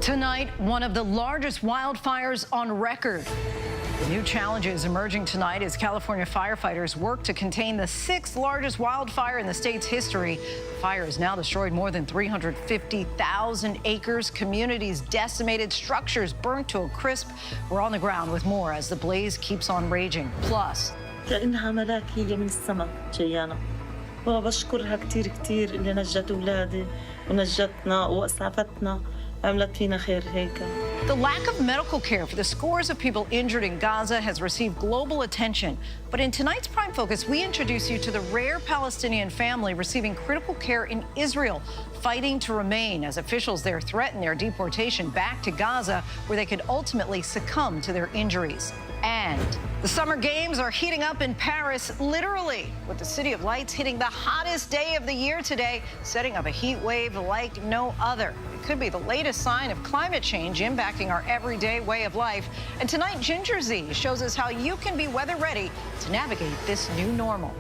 Tonight, one of the largest wildfires on record. New challenges emerging tonight as California firefighters work to contain the 6th largest wildfire in the state's history. The fire has now destroyed more than 350,000 acres, communities decimated, structures burnt to a crisp. We're on the ground with more as the blaze keeps on raging. Plus, كأنها ملاكية من السماء جيانا وبشكرها كتير كتير اللي نجت أولادي ونجتنا وأسعفتنا عملت فينا خير هيك. The lack of medical care for the scores of people injured in Gaza has received global attention. But in tonight's Prime Focus, we introduce you to the rare Palestinian family receiving critical care in Israel, fighting to remain as officials there threaten their deportation back to Gaza, where they could ultimately succumb to their injuries. And the summer games are heating up in Paris, literally, with the City of Lights hitting the hottest day of the year today, setting up a heat wave like no other. It could be the latest sign of climate change impacting our everyday way of life. And tonight, Ginger Z shows us how you can be weather ready to navigate this new normal.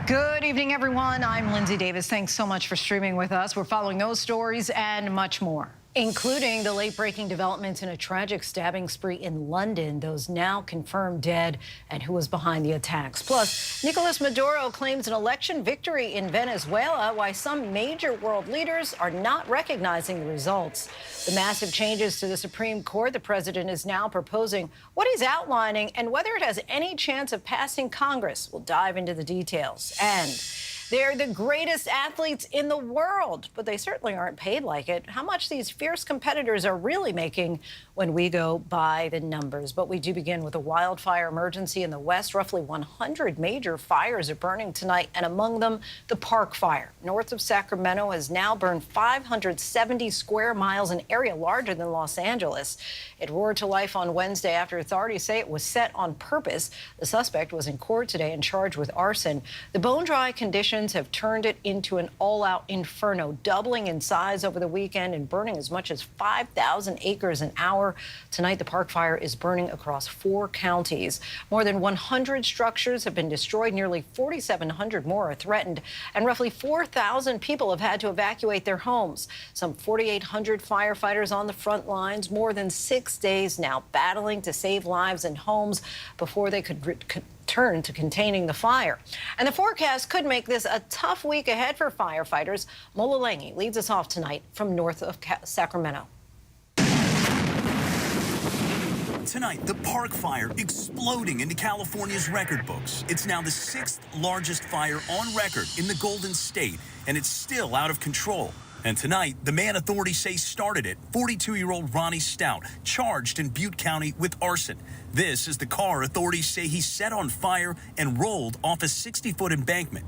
Good evening, everyone. I'm Linsey Davis. Thanks so much for streaming with us. We're following those stories and much more, including the late-breaking developments in a tragic stabbing spree in London, those now confirmed dead, and who was behind the attacks. Plus, Nicolas Maduro claims an election victory in Venezuela, why some major world leaders are not recognizing the results. The massive changes to the Supreme Court the president is now proposing, what he's outlining, and whether it has any chance of passing Congress. We'll dive into the details. And they're the greatest athletes in the world, but they certainly aren't paid like it. How much these fierce competitors are really making when we go by the numbers. But we do begin with a wildfire emergency in the West. Roughly 100 major fires are burning tonight, and among them, the Park Fire. North of Sacramento has now burned 570 square miles, an area larger than Los Angeles. It roared to life on Wednesday after authorities say it was set on purpose. The suspect was in court today and charged with arson. The bone-dry conditions have turned it into an all-out inferno, doubling in size over the weekend and burning as much as 5,000 acres an hour. Tonight, the Park Fire is burning across 4 counties. More than 100 structures have been destroyed. Nearly 4,700 more are threatened, and roughly 4,000 people have had to evacuate their homes. Some 4,800 firefighters on the front lines, more than 6 days now, battling to save lives and homes before they could turn to containing the fire. And the forecast could make this a tough week ahead for firefighters. Mola Lange leads us off tonight from north of Sacramento. Tonight, the Park Fire exploding into California's record books. It's now the 6th largest fire on record in the Golden State, and it's still out of control. And tonight, the man authorities say started it, 42-year-old Ronnie Stout, charged in Butte County with arson. This is the car authorities say he set on fire and rolled off a 60-foot embankment.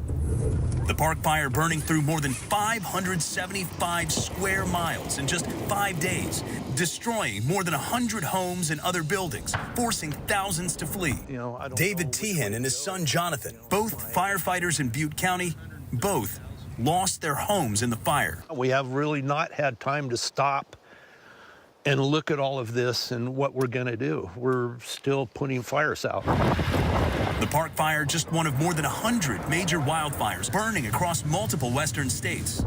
The Park Fire burning through more than 575 square miles in just 5 days, destroying more than 100 homes and other buildings, forcing thousands to flee. David Tehan and his son Jonathan, both firefighters in Butte County, both lost their homes in the fire. We have really not had time to stop and look at all of this and what we're going to do. We're still putting fires out. The Park Fire, just one of more than 100 major wildfires burning across multiple western states.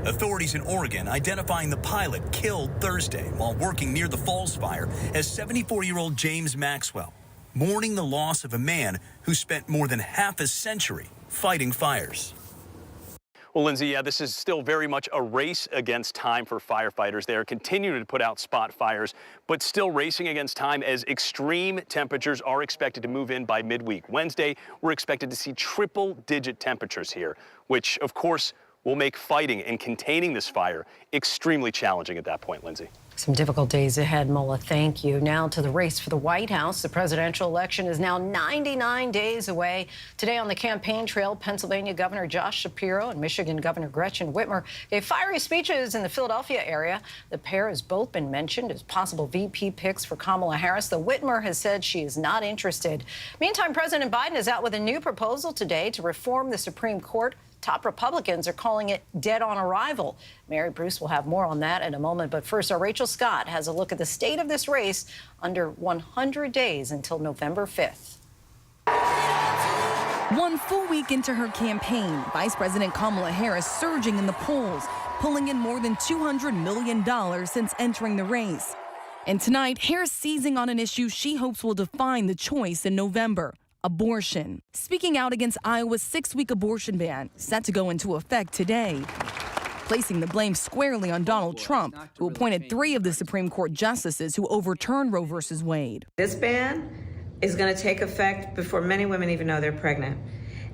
Authorities in Oregon identifying the pilot killed Thursday while working near the Falls Fire as 74-year-old James Maxwell, mourning the loss of a man who spent more than half a century fighting fires. Well, Lindsay, yeah, this is still very much a race against time for firefighters. They are continuing to put out spot fires, but still racing against time as extreme temperatures are expected to move in by midweek. Wednesday, we're expected to see triple-digit temperatures here, which, of course, will make fighting and containing this fire extremely challenging at that point, Lindsay. Some difficult days ahead, Mola. Thank you. Now to the race for the White House. The presidential election is now 99 days away. Today on the campaign trail, Pennsylvania Governor Josh Shapiro and Michigan Governor Gretchen Whitmer gave fiery speeches in the Philadelphia area. The pair has both been mentioned as possible VP picks for Kamala Harris, though Whitmer has said she is not interested. Meantime, President Biden is out with a new proposal today to reform the Supreme Court. Top Republicans are calling it dead on arrival. Mary Bruce will have more on that in a moment. But first, our Rachel Scott has a look at the state of this race under 100 days until November 5th. One full week into her campaign, Vice President Kamala Harris surging in the polls, pulling in more than $200 million since entering the race. And tonight, Harris seizing on an issue she hopes will define the choice in November: abortion. Speaking out against Iowa's 6-week abortion ban, set to go into effect today. Placing the blame squarely on Donald Trump, who appointed 3 of the Supreme Court justices who overturned Roe v. Wade. This ban is going to take effect before many women even know they're pregnant.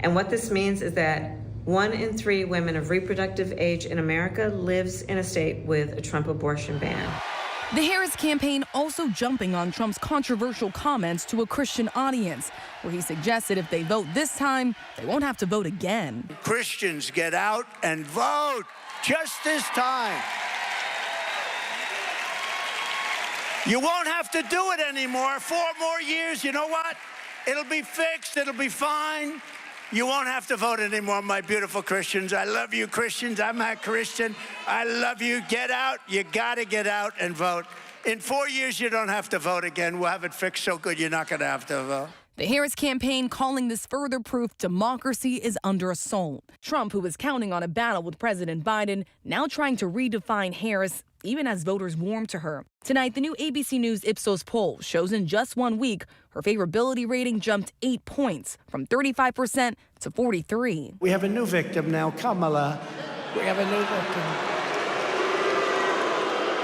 And what this means is that 1 in 3 women of reproductive age in America lives in a state with a Trump abortion ban. The Harris campaign also jumping on Trump's controversial comments to a Christian audience, where he suggested if they vote this time, they won't have to vote again. Christians, get out and vote just this time. You won't have to do it anymore. 4 more years, you know what? It'll be fixed, it'll be fine. You won't have to vote anymore, my beautiful Christians. I love you, Christians. I'm a Christian. I love you. Get out. You got to get out and vote. In 4 years, you don't have to vote again. We'll have it fixed so good you're not going to have to vote. The Harris campaign calling this further proof democracy is under assault. Trump, who was counting on a battle with President Biden, now trying to redefine Harris, even as voters warm to her. Tonight, the new ABC News Ipsos poll shows in just 1 week, her favorability rating jumped 8 points, from 35% to 43%. We have a new victim now, Kamala. We have a new victim.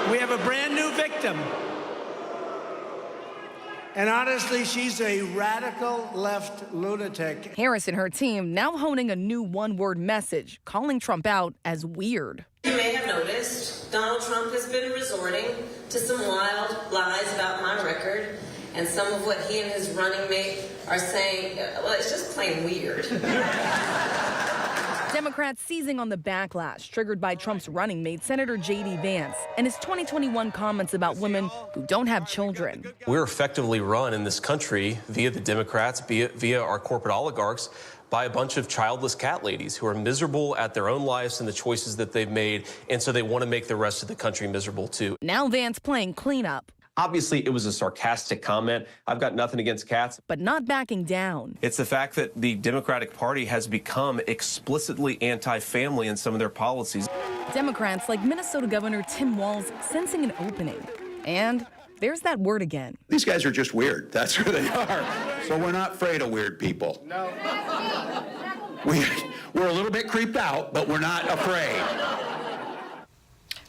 We have a brand new victim. And honestly, she's a radical left lunatic. Harris and her team now honing a new one-word message, calling Trump out as weird. You may have noticed Donald Trump has been resorting to some wild lies about my record, and some of what he and his running mate are saying, well, it's just plain weird. Democrats seizing on the backlash triggered by Trump's running mate, Senator J.D. Vance, and his 2021 comments about women who don't have children. We're effectively run in this country via the Democrats, via our corporate oligarchs, by a bunch of childless cat ladies who are miserable at their own lives and the choices that they've made, and so they want to make the rest of the country miserable too. Now Vance playing cleanup. Obviously, it was a sarcastic comment. I've got nothing against cats. But not backing down. It's the fact that the Democratic Party has become explicitly anti-family in some of their policies. Democrats like Minnesota Governor Tim Walz sensing an opening. And there's that word again. These guys are just weird. That's who they are. So we're not afraid of weird people. No. We're a little bit creeped out, but we're not afraid.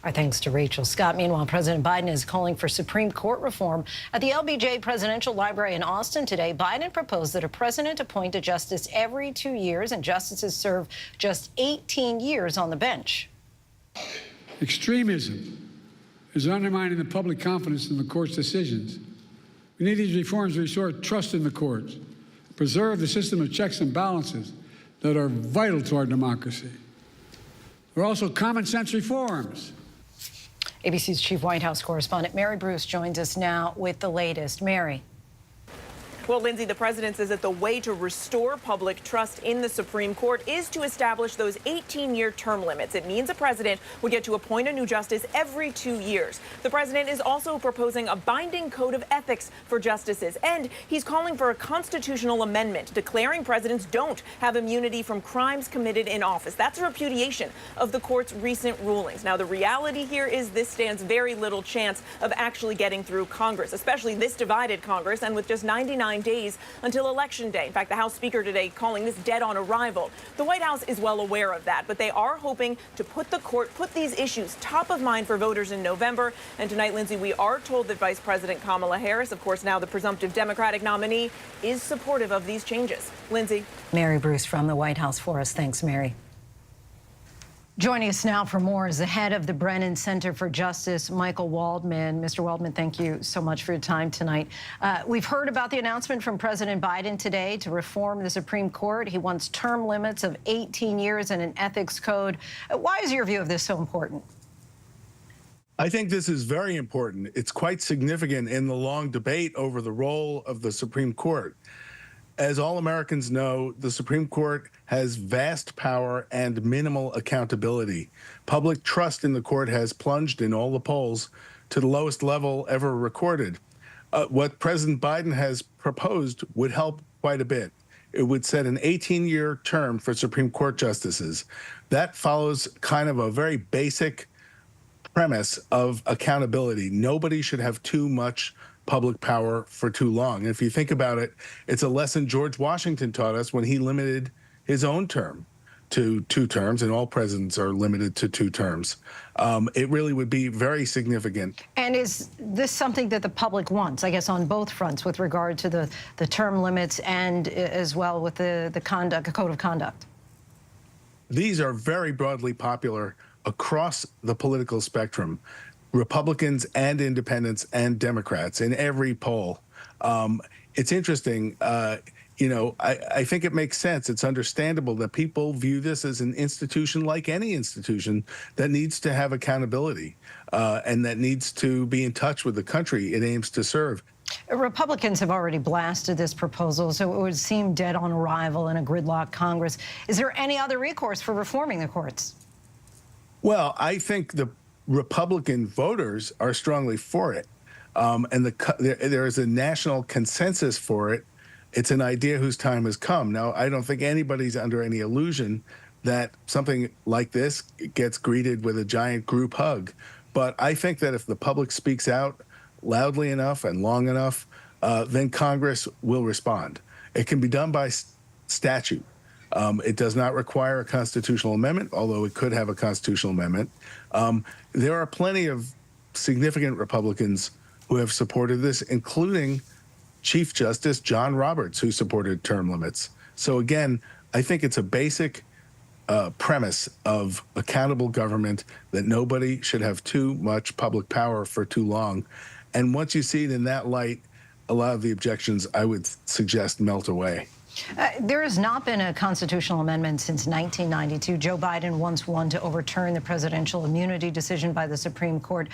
Our thanks to Rachel Scott. Meanwhile, President Biden is calling for Supreme Court reform. At the LBJ Presidential Library in Austin today, Biden proposed that a president appoint a justice every 2 years and justices serve just 18 years on the bench. Extremism is undermining the public confidence in the court's decisions. We need these reforms to restore trust in the courts, preserve the system of checks and balances that are vital to our democracy. They're also common sense reforms. ABC's chief White House correspondent Mary Bruce joins us now with the latest. Mary. Well, Lindsay, the president says that the way to restore public trust in the Supreme Court is to establish those 18-year term limits. It means a president would get to appoint a new justice every 2 years. The president is also proposing a binding code of ethics for justices, and he's calling for a constitutional amendment declaring presidents don't have immunity from crimes committed in office. That's a repudiation of the court's recent rulings. Now, the reality here is this stands very little chance of actually getting through Congress, especially this divided Congress, and with just 99 days until Election Day. In fact, the House Speaker today calling this dead on arrival. The White House is well aware of that, but they are hoping to put these issues top of mind for voters in November. And tonight, Lindsay, we are told that Vice President Kamala Harris, of course, now the presumptive Democratic nominee, is supportive of these changes. Lindsay. Mary Bruce from the White House for us. Thanks, Mary. Joining us now for more is the head of the Brennan Center for Justice, Michael Waldman. Mr. Waldman, thank you so much for your time tonight. We've heard about the announcement from President Biden today to reform the Supreme Court. He wants term limits of 18 years and an ethics code. Why is your view of this so important? I think this is very important. It's quite significant in the long debate over the role of the Supreme Court. As all Americans know, the Supreme Court has vast power and minimal accountability. Public trust in the court has plunged in all the polls to the lowest level ever recorded. What President Biden has proposed would help quite a bit. it would set an 18-year term for Supreme Court justices. That follows kind of a very basic premise of accountability. Nobody should have too much public power for too long. And if you think about it, it's a lesson George Washington taught us when he limited his own term to 2 terms, and all presidents are limited to 2 terms. It really would be very significant. And is this something that the public wants, I guess, on both fronts with regard to the term limits and as well with the code of conduct? These are very broadly popular across the political spectrum, Republicans and independents and Democrats in every poll. It's interesting. I think it makes sense. It's understandable that people view this as an institution like any institution that needs to have accountability and that needs to be in touch with the country it aims to serve. Republicans have already blasted this proposal, so it would seem dead on arrival in a gridlock Congress. Is there any other recourse for reforming the courts? Well, I think the Republican voters are strongly for it, and there is a national consensus for it. It's an idea whose time has come. Now, I don't think anybody's under any illusion that something like this gets greeted with a giant group hug. But I think that if the public speaks out loudly enough and long enough, then Congress will respond. It can be done by statute. It does not require a constitutional amendment, although it could have a constitutional amendment. There are plenty of significant Republicans who have supported this, including Chief Justice John Roberts, who supported term limits. So again, I think it's a basic premise of accountable government that nobody should have too much public power for too long. And once you see it in that light, a lot of the objections, I would suggest, melt away. There has not been a constitutional amendment since 1992. Joe Biden once won to overturn the presidential immunity decision by the Supreme Court.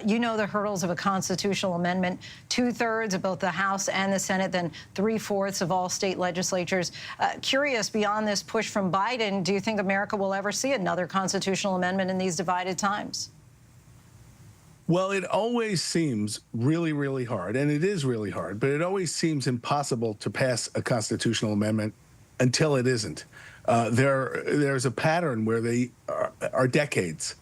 You know the hurdles of a constitutional amendment: 2/3 of both the House and the Senate, then 3/4 of all state legislatures. Curious, beyond this push from Biden, do you think America will ever see another constitutional amendment in these divided times? Well, it always seems really, really hard, and it is really hard, but it always seems impossible to pass a constitutional amendment until it isn't. There's a pattern where they are decades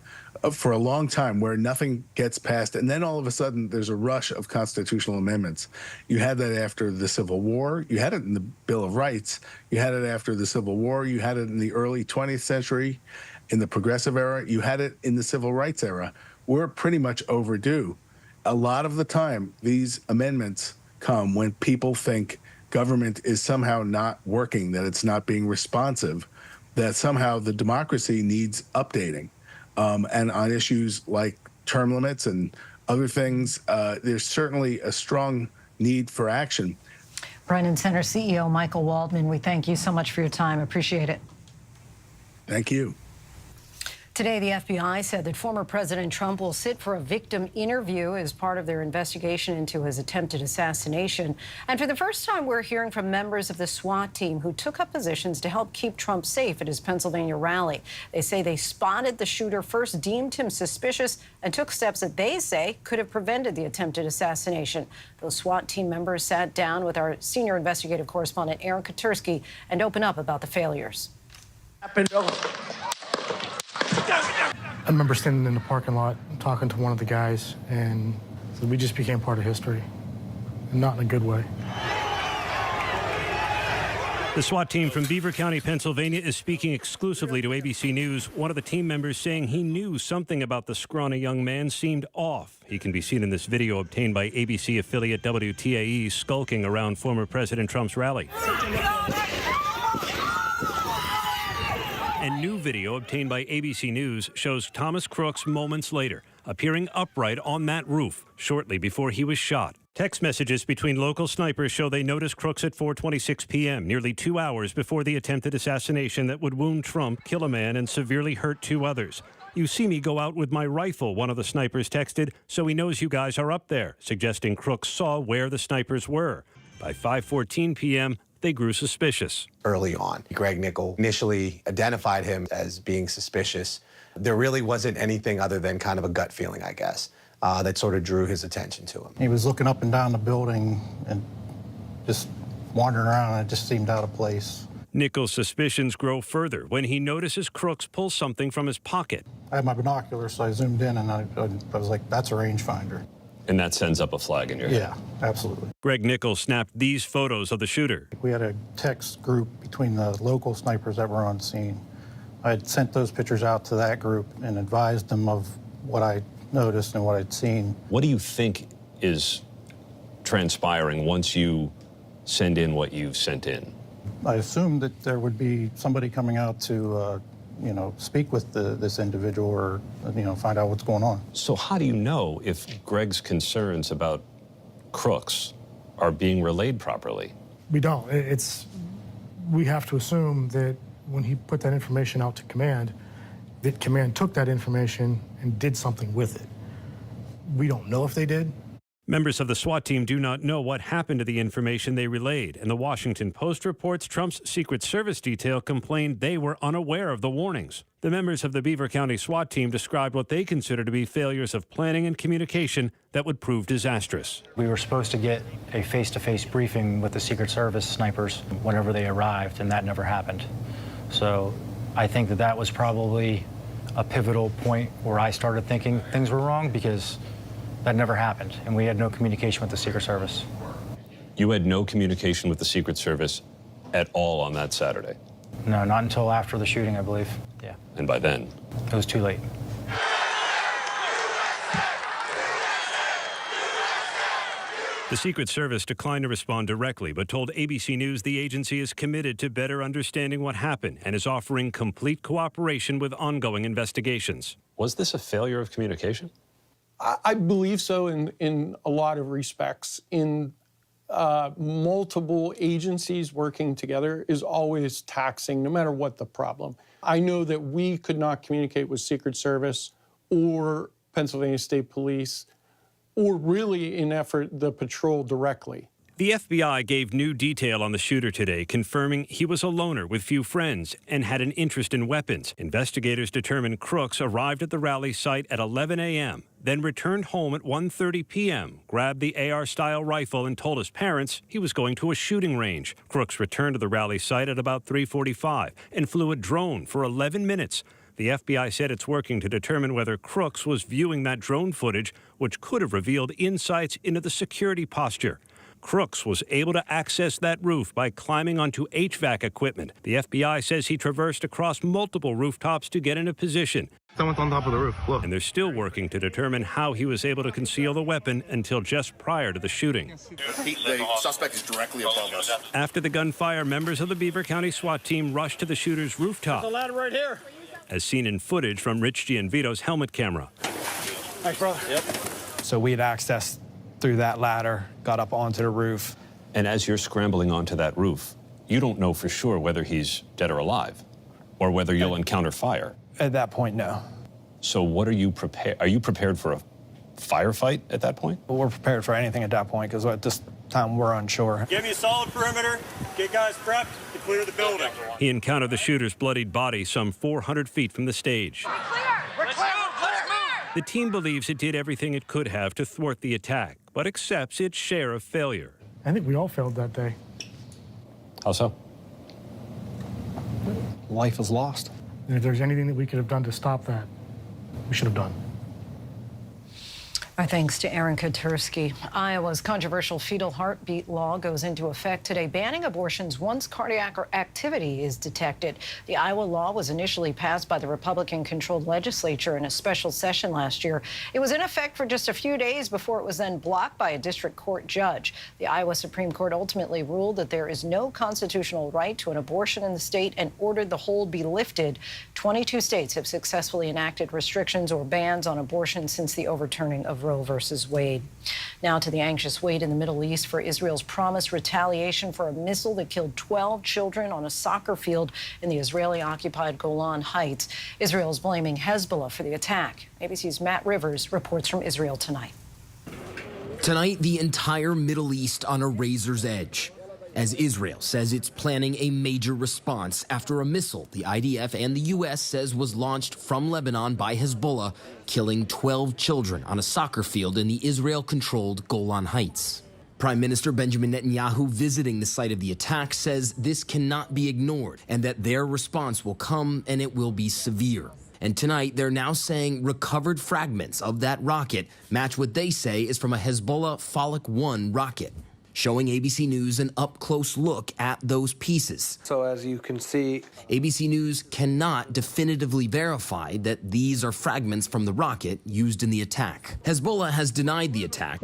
for a long time where nothing gets passed, and then all of a sudden there's a rush of constitutional amendments. You had that after the Civil War. You had it in the Bill of Rights. You had it after the Civil War. You had it in the early 20th century, in the Progressive era. You had it in the Civil Rights era. We're pretty much overdue. A lot of the time, these amendments come when people think government is somehow not working, that it's not being responsive, that somehow the democracy needs updating. And on issues like term limits and other things, there's certainly a strong need for action. Brennan Center CEO Michael Waldman, we thank you so much for your time. Appreciate it. Thank you. Today, the FBI said that former President Trump will sit for a victim interview as part of their investigation into his attempted assassination. And for the first time, we're hearing from members of the SWAT team who took up positions to help keep Trump safe at his Pennsylvania rally. They say they spotted the shooter, first deemed him suspicious, and took steps that they say could have prevented the attempted assassination. Those SWAT team members sat down with our senior investigative correspondent, Aaron Katursky, and opened up about the failures. I remember standing in the parking lot talking to one of the guys, and we just became part of history, and not in a good way. The SWAT team from Beaver County, Pennsylvania, is speaking exclusively to ABC News. One of the team members saying he knew something about the scrawny young man seemed off. He can be seen in this video obtained by ABC affiliate WTAE skulking around former President Trump's rally. And new video obtained by ABC News shows Thomas Crooks moments later, appearing upright on that roof shortly before he was shot. Text messages between local snipers show they noticed Crooks at 4:26 p.m., nearly 2 hours before the attempted assassination that would wound Trump, kill a man, and severely hurt 2 others. "You see me go out with my rifle," one of the snipers texted, "so he knows you guys are up there," suggesting Crooks saw where the snipers were. By 5:14 p.m., they grew suspicious. Early on, Greg Nickel initially identified him as being suspicious. There really wasn't anything other than kind of a gut feeling, I guess, that sort of drew his attention to him. He was looking up and down the building and just wandering around, and it just seemed out of place. Nichols' suspicions grow further when he notices Crooks pull something from his pocket. I had my binoculars, so I zoomed in, and I was like, that's a rangefinder. And that sends up a flag in your head. Yeah, absolutely. Greg Nichols snapped these photos of the shooter. We had a text group between the local snipers that were on scene. I had sent those pictures out to that group and advised them of what I noticed and what I'd seen. What do you think is transpiring once you send in what you've sent in? I assumed that there would be somebody coming out to, speak with this individual or, find out what's going on. So how do you know if Greg's concerns about Crooks are being relayed properly? We don't. We have to assume that when he put that information out to command, that command took that information and did something with it. We don't know if they did. Members of the SWAT team do not know what happened to the information they relayed, and the Washington Post reports Trump's Secret Service detail complained they were unaware of the warnings. The members of the Beaver County SWAT team described what they consider to be failures of planning and communication that would prove disastrous. We were supposed to get a face-to-face briefing with the Secret Service snipers whenever they arrived, and that never happened. So I think that was probably a pivotal point where I started thinking things were wrong, because that never happened, and we had no communication with the Secret Service. You had no communication with the Secret Service at all on that Saturday? No, not until after the shooting, I believe. Yeah. And by then? It was too late. The Secret Service declined to respond directly, but told ABC News the agency is committed to better understanding what happened and is offering complete cooperation with ongoing investigations. Was this a failure of communication? I believe so in a lot of respects. In multiple agencies working together is always taxing, no matter what the problem. I know that we could not communicate with Secret Service or Pennsylvania State Police, or really, in effort, the patrol directly. The FBI gave new detail on the shooter today, confirming he was a loner with few friends and had an interest in weapons. Investigators determined Crooks arrived at the rally site at 11 a.m., then returned home at 1:30 p.m., grabbed the AR-style rifle and told his parents he was going to a shooting range. Crooks returned to the rally site at about 3:45 and flew a drone for 11 minutes. The FBI said it's working to determine whether Crooks was viewing that drone footage, which could have revealed insights into the security posture. Crooks was able to access that roof by climbing onto HVAC equipment. The FBI says he traversed across multiple rooftops to get into position. Someone's on top of the roof. Look. And they're still working to determine how he was able to conceal the weapon until just prior to the shooting. The suspect is directly above us. After the gunfire, members of the Beaver County SWAT team rushed to the shooter's rooftop. There's a ladder right here. As seen in footage from Rich Gianvito's helmet camera. Thanks, brother. Yep. So we had access through that ladder, got up onto the roof. And as you're scrambling onto that roof, you don't know for sure whether he's dead or alive, or whether you'll encounter fire. At that point, no. So what are you prepared? Are you prepared for a firefight at that point? Well, we're prepared for anything at that point, because at this time we're unsure. Give me a solid perimeter. Get guys prepped to clear the building. He encountered the shooter's bloodied body some 400 feet from the stage. We're clear. We're clear. The team believes it did everything it could have to thwart the attack, but accepts its share of failure. I think we all failed that day. How so? Life is lost. And if there's anything that we could have done to stop that, we should have done. Our thanks to Aaron Katursky. Iowa's controversial fetal heartbeat law goes into effect today, banning abortions once cardiac activity is detected. The Iowa law was initially passed by the Republican-controlled legislature in a special session last year. It was in effect for just a few days before it was then blocked by a district court judge. The Iowa Supreme Court ultimately ruled that there is no constitutional right to an abortion in the state and ordered the hold be lifted. 22 states have successfully enacted restrictions or bans on abortion since the overturning of Roe versus Wade. Now to the anxious wait in the Middle East for Israel's promised retaliation for a missile that killed 12 children on a soccer field in the Israeli-occupied Golan Heights. Israel is blaming Hezbollah for the attack. ABC's Matt Rivers reports from Israel tonight. Tonight, the entire Middle East on a razor's edge, as Israel says it's planning a major response after a missile the IDF and the U.S. says was launched from Lebanon by Hezbollah, killing 12 children on a soccer field in the Israel-controlled Golan Heights. Prime Minister Benjamin Netanyahu, visiting the site of the attack, says this cannot be ignored and that their response will come and it will be severe. And tonight, they're now saying recovered fragments of that rocket match what they say is from a Hezbollah Falak 1 rocket, showing ABC News an up-close look at those pieces. So as you can see, ABC News cannot definitively verify that these are fragments from the rocket used in the attack. Hezbollah has denied the attack,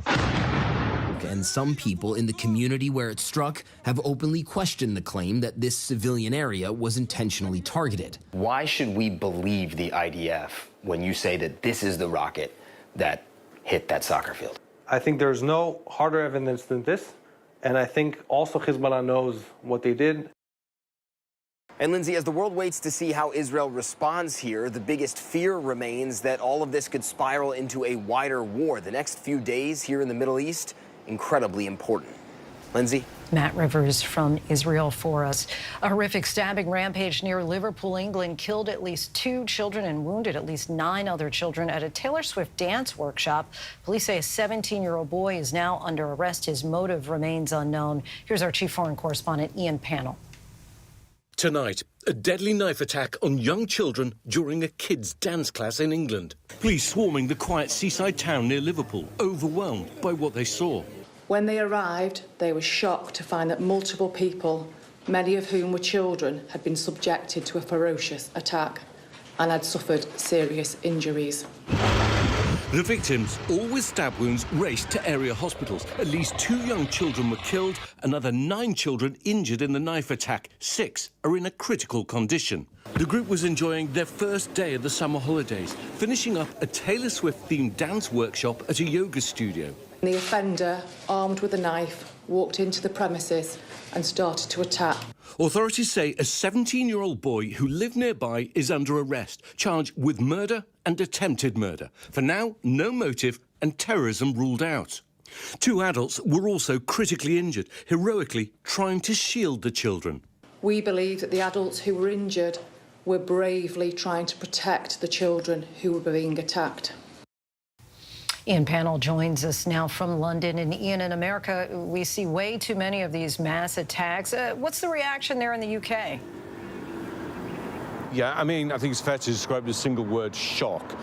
and some people in the community where it struck have openly questioned the claim that this civilian area was intentionally targeted. Why should we believe the IDF when you say that this is the rocket that hit that soccer field? I think there's no harder evidence than this, and I think also Hezbollah knows what they did. And Linsey, as the world waits to see how Israel responds here, the biggest fear remains that all of this could spiral into a wider war. The next few days here in the Middle East, incredibly important. Linsey? Matt Rivers from Israel for us. A horrific stabbing rampage near Liverpool, England, killed at least 2 children and wounded at least 9 other children at a Taylor Swift dance workshop. Police say a 17-year-old boy is now under arrest. His motive remains unknown. Here's our chief foreign correspondent, Ian Pannell. Tonight, a deadly knife attack on young children during a kids' dance class in England. Police swarming the quiet seaside town near Liverpool, overwhelmed by what they saw. When they arrived, they were shocked to find that multiple people, many of whom were children, had been subjected to a ferocious attack and had suffered serious injuries. The victims, all with stab wounds, raced to area hospitals. At least 2 young children were killed, another 9 children injured in the knife attack. 6 are in a critical condition. The group was enjoying their first day of the summer holidays, finishing up a Taylor Swift-themed dance workshop at a yoga studio. The offender, armed with a knife, walked into the premises and started to attack. Authorities say a 17-year-old boy who lived nearby is under arrest, charged with murder and attempted murder. For now, no motive and terrorism ruled out. 2 adults were also critically injured, heroically trying to shield the children. We believe that the adults who were injured were bravely trying to protect the children who were being attacked. Ian Pannell joins us now from London. And Ian, in America, we see way too many of these mass attacks. What's the reaction there in the UK? Yeah, I mean, I think it's fair to describe it as a single word: shock.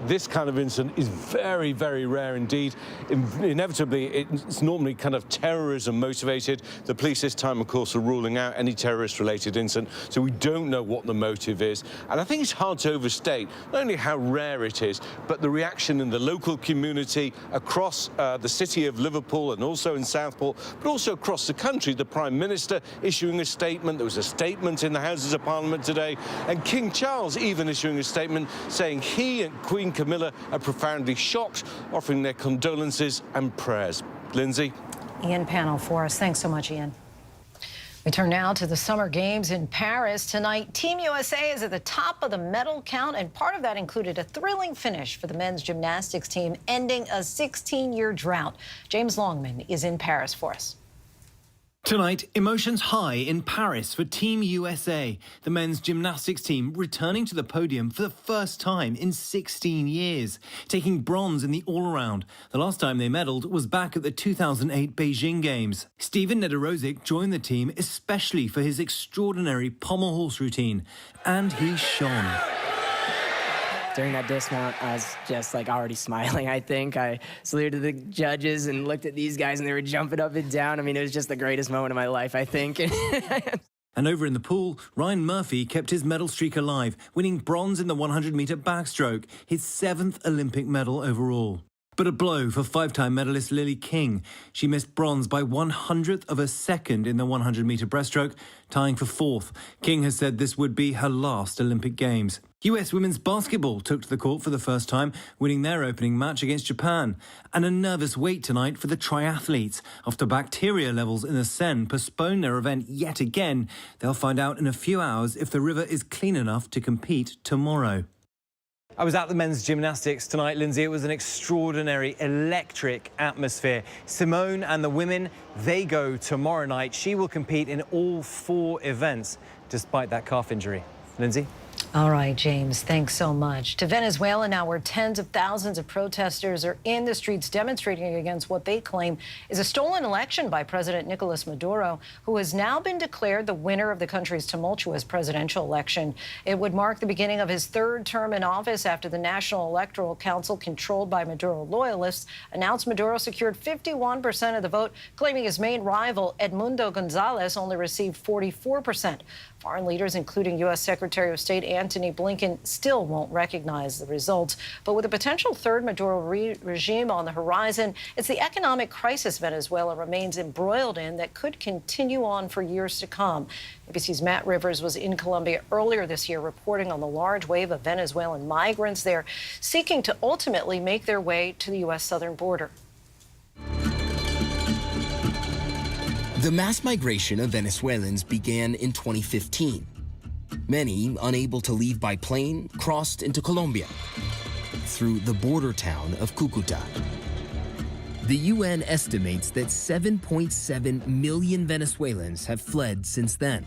This kind of incident is very, very rare indeed. Inevitably, it's normally kind of terrorism motivated. The police this time, of course, are ruling out any terrorist-related incident, so we don't know what the motive is. And I think it's hard to overstate not only how rare it is, but the reaction in the local community across the city of Liverpool and also in Southport, but also across the country. The Prime Minister issuing a statement. There was a statement in the Houses of Parliament today, and King Charles even issuing a statement saying he and Queen Camilla are profoundly shocked, offering their condolences and prayers. Linsey? Ian Pannell for us. Thanks so much, Ian. We turn now to the Summer Games in Paris. Tonight, Team USA is at the top of the medal count, and part of that included a thrilling finish for the men's gymnastics team, ending a 16-year drought. James Longman is in Paris for us. Tonight, emotions high in Paris for Team USA, the men's gymnastics team returning to the podium for the first time in 16 years, taking bronze in the all-around. The last time they medalled was back at the 2008 Beijing Games. Steven Nedorosik joined the team especially for his extraordinary pommel horse routine, and he shone. During that dismount, I was just already smiling, I think. I saluted the judges and looked at these guys and they were jumping up and down. I mean, it was just the greatest moment of my life, I think. And over in the pool, Ryan Murphy kept his medal streak alive, winning bronze in the 100-metre backstroke, his 7th Olympic medal overall. But a blow for 5-time medalist Lily King. She missed bronze by 100th of a second in the 100-metre breaststroke, tying for 4th. King has said this would be her last Olympic Games. US women's basketball took to the court for the first time, winning their opening match against Japan. And a nervous wait tonight for the triathletes. After bacteria levels in the Seine postponed their event yet again, they'll find out in a few hours if the river is clean enough to compete tomorrow. I was at the men's gymnastics tonight, Linsey. It was an extraordinary, electric atmosphere. Simone and the women, they go tomorrow night. She will compete in all 4 events, despite that calf injury. Linsey? All right, James, thanks so much. To Venezuela now, where tens of thousands of protesters are in the streets demonstrating against what they claim is a stolen election by President Nicolas Maduro, who has now been declared the winner of the country's tumultuous presidential election. It would mark the beginning of his third term in office after the National Electoral Council, controlled by Maduro loyalists, announced Maduro secured 51% of the vote, claiming his main rival, Edmundo Gonzalez, only received 44%. Foreign leaders, including U.S. Secretary of State Antony Blinken, still won't recognize the results. But with a potential third Maduro regime on the horizon, it's the economic crisis Venezuela remains embroiled in that could continue on for years to come. ABC's Matt Rivers was in Colombia earlier this year reporting on the large wave of Venezuelan migrants there seeking to ultimately make their way to the U.S. southern border. The mass migration of Venezuelans began in 2015. Many, unable to leave by plane, crossed into Colombia through the border town of Cúcuta. The UN estimates that 7.7 million Venezuelans have fled since then.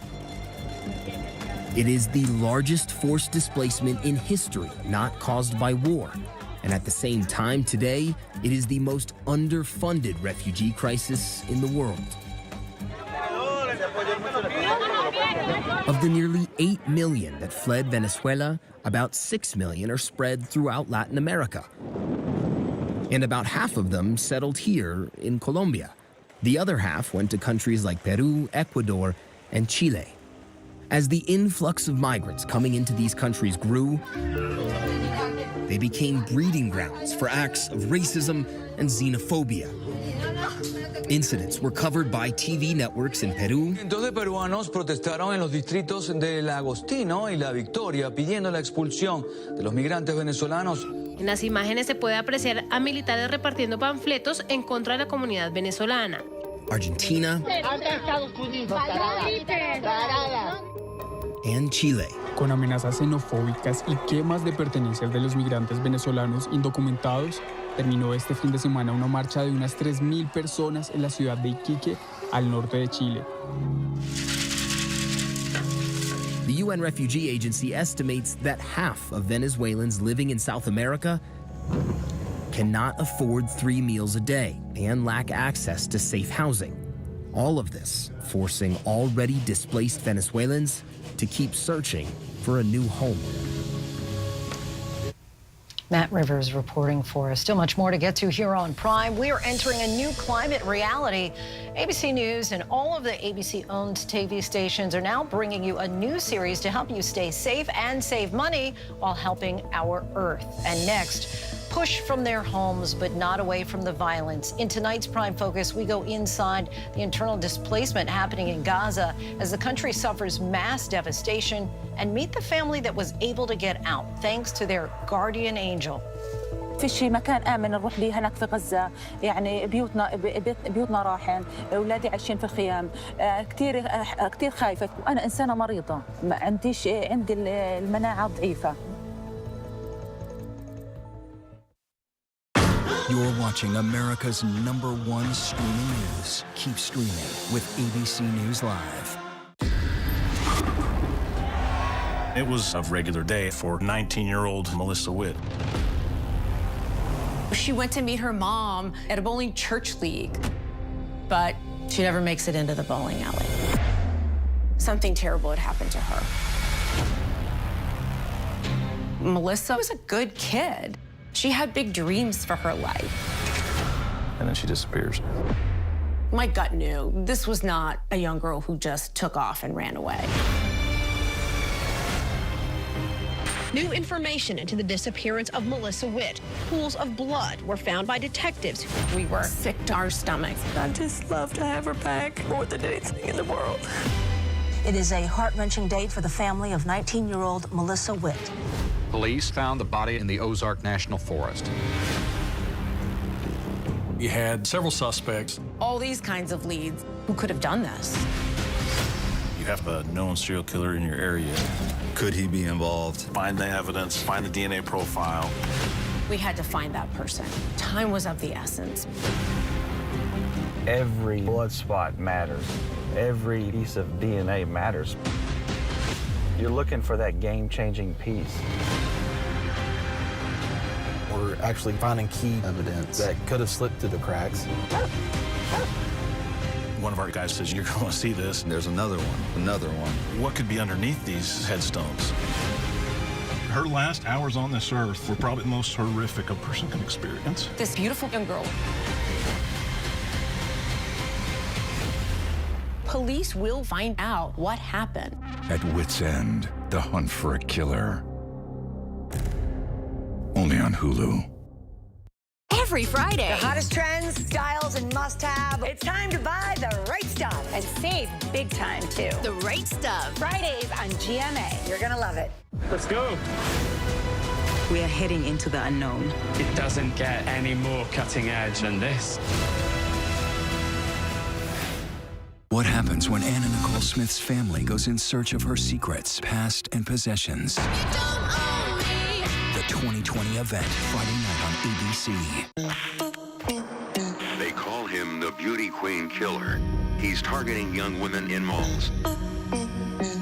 It is the largest forced displacement in history not caused by war. And at the same time today, it is the most underfunded refugee crisis in the world. Of the nearly 8 million that fled Venezuela, about 6 million are spread throughout Latin America. And about half of them settled here in Colombia. The other half went to countries like Peru, Ecuador, and Chile. As the influx of migrants coming into these countries grew, they became breeding grounds for acts of racism and xenophobia. Incidents were covered by TV networks in Peru. Cientos de peruanos protestaron en los distritos del Agostino y La Victoria pidiendo la expulsión de los migrantes venezolanos. En las imágenes se puede apreciar a militares repartiendo panfletos en contra de la comunidad venezolana. Argentina and Chile. Con amenazas xenofóbicas y quemas de pertenencias de los migrantes venezolanos indocumentados, terminó este fin de semana una marcha de unas 3.000 personas en la ciudad de Iquique, al norte de Chile. The UN Refugee Agency estimates that half of Venezuelans living in South America cannot afford 3 meals a day and lack access to safe housing. All of this forcing already displaced Venezuelans to keep searching for a new home. Matt Rivers reporting for us. Still much more to get to here on Prime. We are entering a new climate reality. ABC News and all of the ABC-owned TV stations are now bringing you a new series to help you stay safe and save money while helping our Earth. And next, push from their homes, but not away from the violence. In tonight's Prime Focus, we go inside the internal displacement happening in Gaza as the country suffers mass devastation and meet the family that was able to get out thanks to their guardian angel. فيش مكان آمن نروح ليه هناك في غزة، يعني بيوتنا راحن، أولادي عايشين في الخيام، كتير خايفة، وأنا إنسانة مريضة، ما عنديش عندي المناعة ضعيفة. You're watching America's #1 streaming news. Keep streaming with ABC News Live. It was a regular day for 19-year-old Melissa Witt. She went to meet her mom at a bowling church league, but she never makes it into the bowling alley. Something terrible had happened to her. Melissa was a good kid. She had big dreams for her life. And then she disappears. My gut knew this was not a young girl who just took off and ran away. New information into the disappearance of Melissa Witt. Pools of blood were found by detectives. We were sick to our stomachs. I just love to have her back more than anything in the world. It is a heart-wrenching day for the family of 19-year-old Melissa Witt. Police found the body in the Ozark National Forest. You had several suspects. All these kinds of leads. Who could have done this? You have a known serial killer in your area. Could he be involved? Find the evidence, find the DNA profile. We had to find that person. Time was of the essence. Every blood spot matters. Every piece of DNA matters. You're looking for that game-changing piece. We're actually finding key evidence that could have slipped through the cracks. One of our guys says, you're going to see this. There's another one. What could be underneath these headstones? Her last hours on this earth were probably the most horrific a person can experience. This beautiful young girl. Police will find out what happened. At wit's end, the hunt for a killer. Only on Hulu. Every Friday. The hottest trends, styles, and must-have. It's time to buy the right stuff. And save big time, too. The right stuff. Fridays on GMA. You're gonna love it. Let's go. We are heading into the unknown. It doesn't get any more cutting edge than this. What happens when Anna Nicole Smith's family goes in search of her secrets, past, and possessions? The 2020 event, Friday night on ABC. They call him the Beauty Queen Killer. He's targeting young women in malls.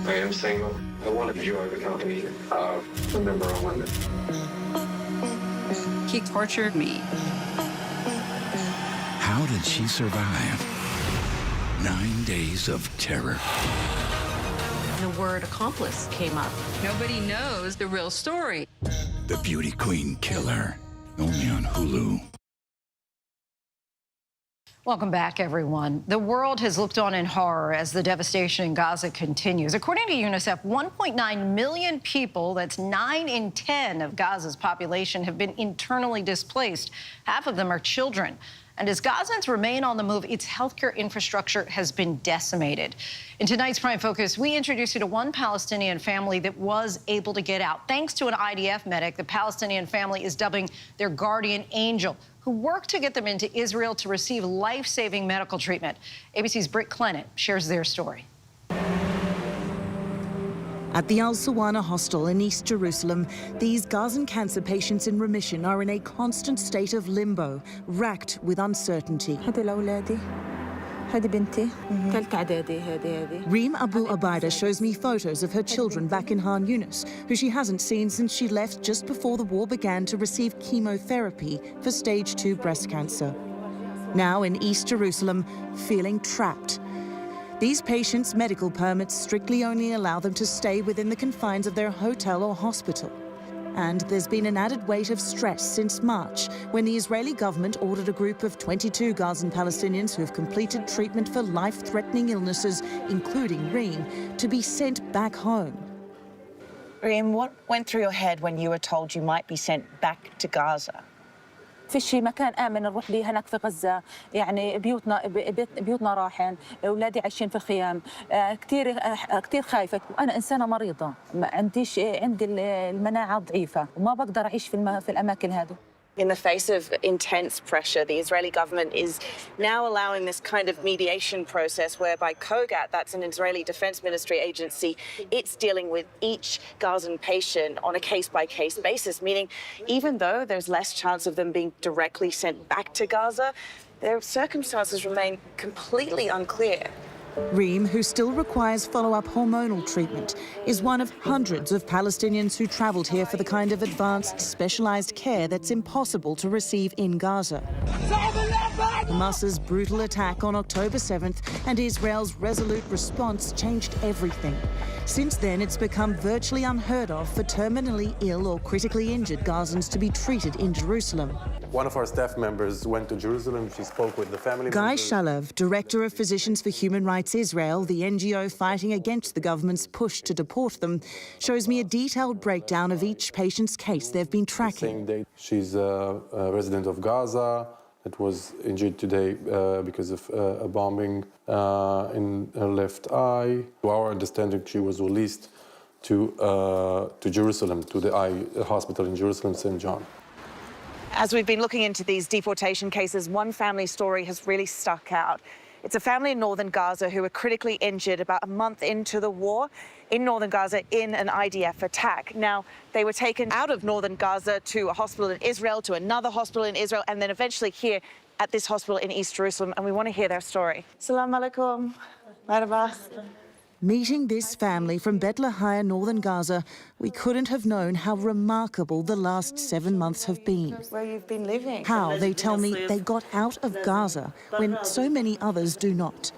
I am single. I want to enjoy the company of a member of women. He tortured me. How did she survive 9 days of terror? The word accomplice came up. Nobody knows the real story. The Beauty Queen Killer, only on Hulu. Welcome back, everyone. The world has looked on in horror as the devastation in Gaza continues. According to UNICEF, 1.9 million people, that's 9 in 10 of Gaza's population, have been internally displaced. Half of them are children. And as Gazans remain on the move, its healthcare infrastructure has been decimated. In tonight's Prime Focus, we introduce you to one Palestinian family that was able to get out. Thanks to an IDF medic, the Palestinian family is dubbing their guardian angel, who worked to get them into Israel to receive life-saving medical treatment. ABC's Britt Clennon shares their story. At the Al Sawana Hostel in East Jerusalem, these Gazan cancer patients in remission are in a constant state of limbo, racked with uncertainty. Reem Abu Abaida shows me photos of her children back in Han Yunis, who she hasn't seen since she left just before the war began to receive chemotherapy for stage 2 breast cancer. Now in East Jerusalem, feeling trapped. These patients' medical permits strictly only allow them to stay within the confines of their hotel or hospital. And there's been an added weight of stress since March, when the Israeli government ordered a group of 22 Gazan Palestinians who have completed treatment for life-threatening illnesses, including Reem, to be sent back home. Reem, what went through your head when you were told you might be sent back to Gaza? فيش مكان آمن نروح ليه هناك في غزة، يعني بيوتنا راحن، أولادي عايشين في الخيام، كتير خايفة، وأنا إنسانة مريضة، عندي المناعة ضعيفة وما بقدر أعيش في الأماكن هذه. In the face of intense pressure, the Israeli government is now allowing this kind of mediation process whereby COGAT, that's an Israeli Defense Ministry agency, it's dealing with each Gazan patient on a case-by-case basis, meaning even though there's less chance of them being directly sent back to Gaza, their circumstances remain completely unclear. Reem, who still requires follow-up hormonal treatment, is one of hundreds of Palestinians who travelled here for the kind of advanced, specialised care that's impossible to receive in Gaza. Hamas's brutal attack on October 7th and Israel's resolute response changed everything. Since then, it's become virtually unheard of for terminally ill or critically injured Gazans to be treated in Jerusalem. One of our staff members went to Jerusalem. She spoke with the family Guy members. Shalev, Director of Physicians for Human Rights Israel, the NGO fighting against the government's push to deport them, shows me a detailed breakdown of each patient's case they've been tracking. Same day. She's a resident of Gaza that was injured today because of a bombing in her left eye. To our understanding, she was released to Jerusalem, to the eye hospital in Jerusalem, St. John. As we've been looking into these deportation cases, one family story has really stuck out. It's a family in northern Gaza who were critically injured about a month into the war in northern Gaza in an IDF attack. Now, they were taken out of northern Gaza to a hospital in Israel, to another hospital in Israel, and then eventually here at this hospital in East Jerusalem, and we want to hear their story. Assalamu alaikum. Marhaba. Meeting this family from Bethlehem, northern Gaza, we couldn't have known how remarkable the last 7 months have been. Where you've been living. How, they tell me, they got out of Gaza when so many others do not.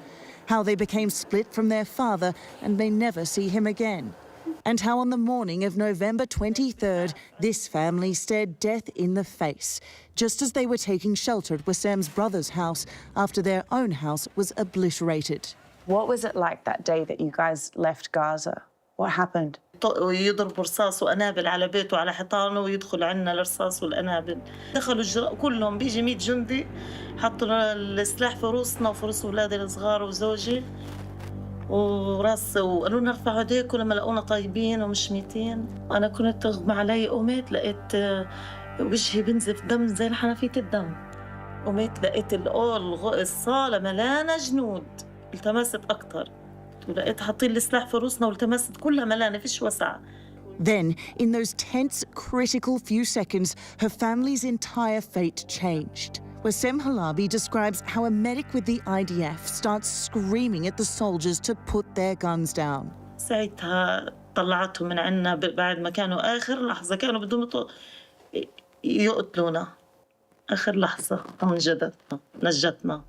How they became split from their father and may never see him again. And how on the morning of November 23rd, this family stared death in the face, just as they were taking shelter at Wassem's brother's house after their own house was obliterated. What was it like that day that you guys left Gaza? What happened? يضرب رصاص وقنابل على بيته على حيطانه ويدخل عنا الرصاص والقنابل. دخلوا كلهم بيجي 100 جندي حطوا السلاح في روسنا وفي روس اولادي الصغار وزوجي وراس وقالوا لنا ارفعوا ايديكم لما لقونا طيبين ومش ميتين. انا كنت اغمى علي قمت لقيت وجهي بنزف دم زي حنفيه الدم. قمت لقيت الصاله ملانه جنود. التمست اكثر. ولقيت حاطين السلاح في روسنا والتمست كلها ملانه فيش وسع. Then, in those tense, critical few seconds, her family's entire fate changed. Wassem Halabi describes how a medic with the IDF starts screaming at the soldiers to put their guns down. ساعتها طلعتهم من عنا بعد ما كانوا آخر لحظة كانوا بدهم يقتلونا. آخر لحظة نجتنا.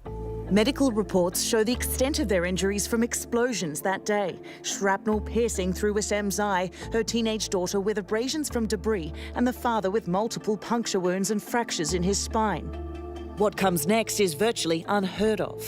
Medical reports show the extent of their injuries from explosions that day. Shrapnel piercing through Wassem's eye, her teenage daughter with abrasions from debris, and the father with multiple puncture wounds and fractures in his spine. What comes next is virtually unheard of.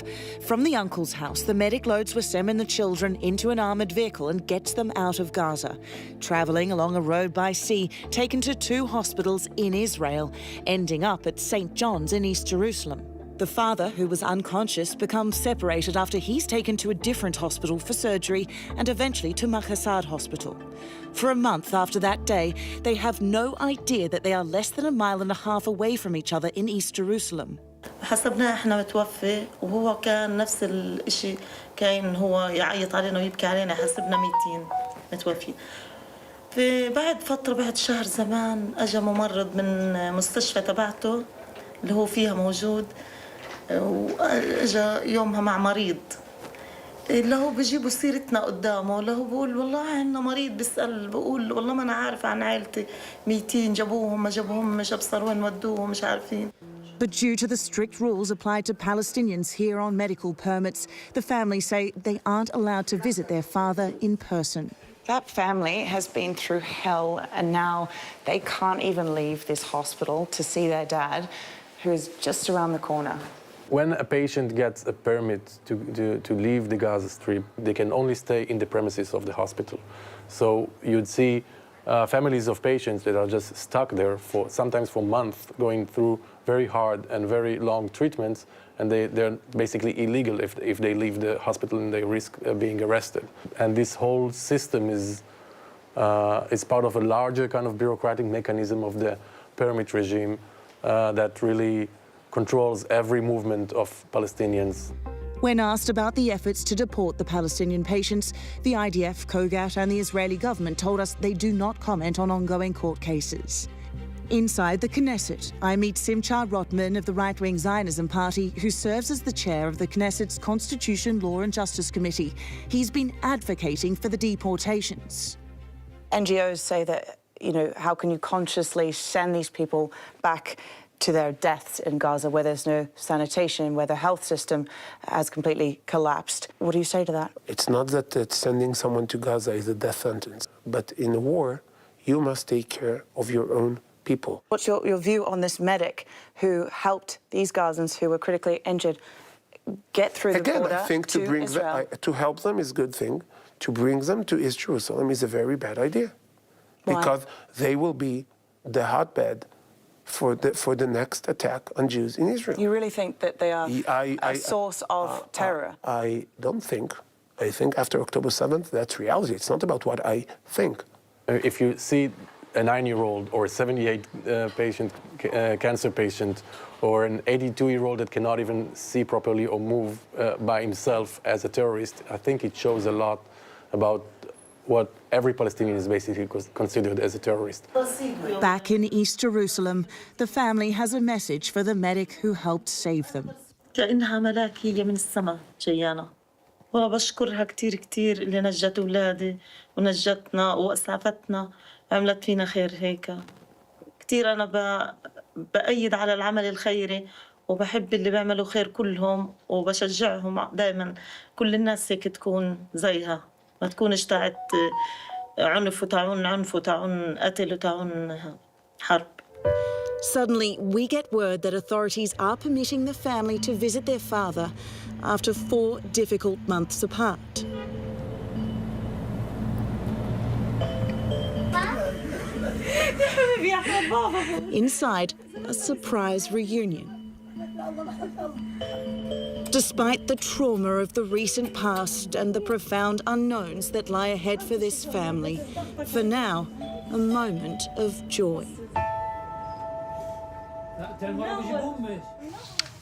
From the uncle's house, the medic loads Wassem and the children into an armoured vehicle and gets them out of Gaza. Travelling along a road by sea, taken to 2 hospitals in Israel, ending up at St. John's in East Jerusalem. The father, who was unconscious, becomes separated after he's taken to a different hospital for surgery and eventually to Makhasad Hospital. For a month after that day, they have no idea that they are less than 1.5 miles away from each other in East Jerusalem. حسبناه احنا متوفي وهو كان نفس الشيء كان هو يعيط علينا ويبكي علينا حسبنا 200 متوفي. بعد فترة بعد شهر زمان اجى ممرض من مستشفى تبعته اللي هو فيها موجود واجا يومها مع مريض اللي هو بيجيبوا سيرتنا قدامه اللي هو بقول والله عندنا مريض بيسأل بقول والله ما انا عارف عن عائلتي 200 جابوهم ما جابوهم مش ابصر وين ودوهم مش عارفين. But due to the strict rules applied to Palestinians here on medical permits, the family say they aren't allowed to visit their father in person. That family has been through hell and now they can't even leave this hospital to see their dad, who is just around the corner. When a patient gets a permit to leave the Gaza Strip, they can only stay in the premises of the hospital. So you'd see families of patients that are just stuck there for sometimes for months, going through very hard and very long treatments, and they're basically illegal if they leave the hospital and they risk being arrested. And this whole system is part of a larger kind of bureaucratic mechanism of the permit regime that really controls every movement of Palestinians. When asked about the efforts to deport the Palestinian patients, the IDF, COGAT and the Israeli government told us they do not comment on ongoing court cases. Inside the Knesset, I meet Simcha Rotman of the right-wing Zionism Party, who serves as the chair of the Knesset's Constitution, Law and Justice Committee. He's been advocating for the deportations. NGOs say that, you know, how can you consciously send these people back to their deaths in Gaza, where there's no sanitation, where the health system has completely collapsed? What do you say to that? It's not that sending someone to Gaza is a death sentence, but in a war, you must take care of your own people. What's your view on this medic who helped these Gazans who were critically injured get through the border I think to bring Israel? To help them is a good thing. To bring them to East Jerusalem is a very bad idea. Why? Because they will be the hotbed for the next attack on Jews in Israel. You really think that they are a source of terror? I don't think. I think after October 7th, that's reality. It's not about what I think. If you see a 9-year-old or a 78 cancer patient or an 82-year-old that cannot even see properly or move by himself as a terrorist, I think it shows a lot about what every Palestinian is basically considered as a terrorist. Back in East Jerusalem, the family has a message for the medic who helped save them. كأنها ملاك هي من السماء جيانا والله بشكرها كتير كتير اللي نجت أولادي ونجتنا وأسعفتنا، عملت فينا خير هيك. كتير أنا بأيد على العمل الخيري وبحب اللي بيعملوا خير كلهم وبشجعهم دائما كل الناس هيك تكون زيها، ما تكونش تاعت عنف وتعون قتل وتعون حرب. Suddenly, we get word that authorities are permitting the family to visit their father after 4 difficult months apart. Inside, a surprise reunion. Despite the trauma of the recent past and the profound unknowns that lie ahead for this family, for now, a moment of joy.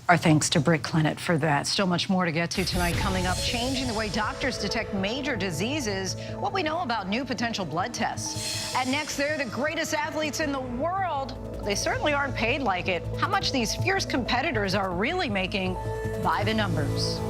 Our thanks to Britt Clennett for that. Still much more to get to tonight. Coming up, changing the way doctors detect major diseases, what we know about new potential blood tests. And next, they're the greatest athletes in the world. They certainly aren't paid like it. How much these fierce competitors are really making by the numbers.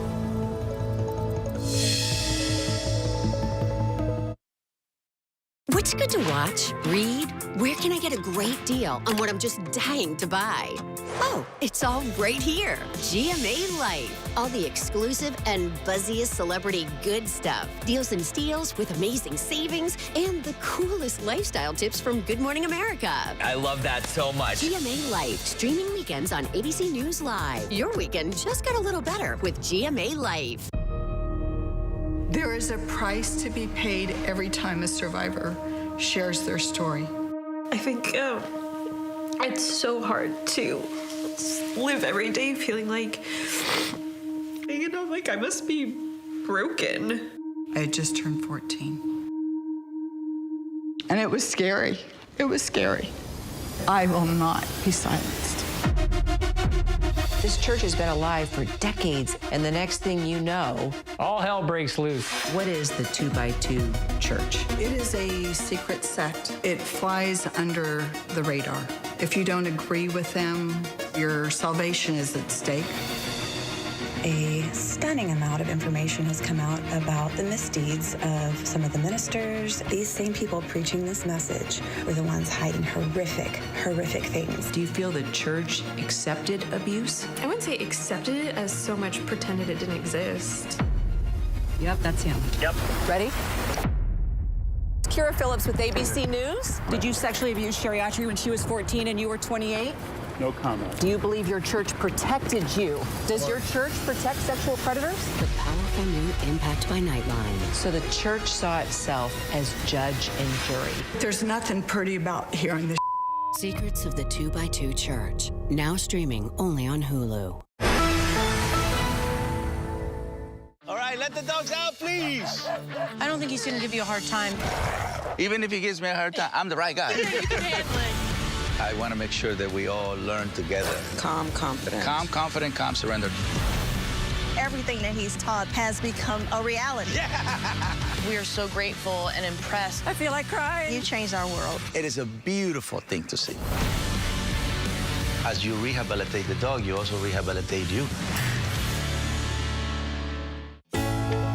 What's good to watch? Read? Where can I get a great deal on what I'm just dying to buy? Oh, it's all right here. GMA Life. All the exclusive and buzziest celebrity good stuff. Deals and steals with amazing savings and the coolest lifestyle tips from Good Morning America. I love that so much. GMA Life. Streaming weekends on ABC News Live. Your weekend just got a little better with GMA Life. There is a price to be paid every time a survivor shares their story. I think it's so hard to live every day feeling like, like I must be broken. I had just turned 14. And it was scary. It was scary. I will not be silenced. This church has been alive for decades, and the next thing you know, all hell breaks loose. What is the 2x2 church? It is a secret sect. It flies under the radar. If you don't agree with them, your salvation is at stake. A stunning amount of information has come out about the misdeeds of some of the ministers. These same people preaching this message were the ones hiding horrific things. Do you feel the church accepted abuse? I wouldn't say accepted it as so much pretended it didn't exist. Yep, that's him. Yep. Ready? Kira Phillips with ABC News. Did you sexually abuse Shariatri when she was 14 and you were 28? No comment. Do you believe your church protected you? Does your church protect sexual predators? The powerful new Impact by Nightline. So the church saw itself as judge and jury. There's nothing pretty about hearing this. Secrets of the 2x2 Church. Now streaming only on Hulu. All right, let the dogs out, please. I don't think he's going to give you a hard time. Even if he gives me a hard time, I'm the right guy. You can handle it. I want to make sure that we all learn together. Calm confidence. Calm, confident, calm, surrender. Everything that he's taught has become a reality. Yeah. We are so grateful and impressed. I feel like crying. You changed our world. It is a beautiful thing to see. As you rehabilitate the dog, you also rehabilitate you.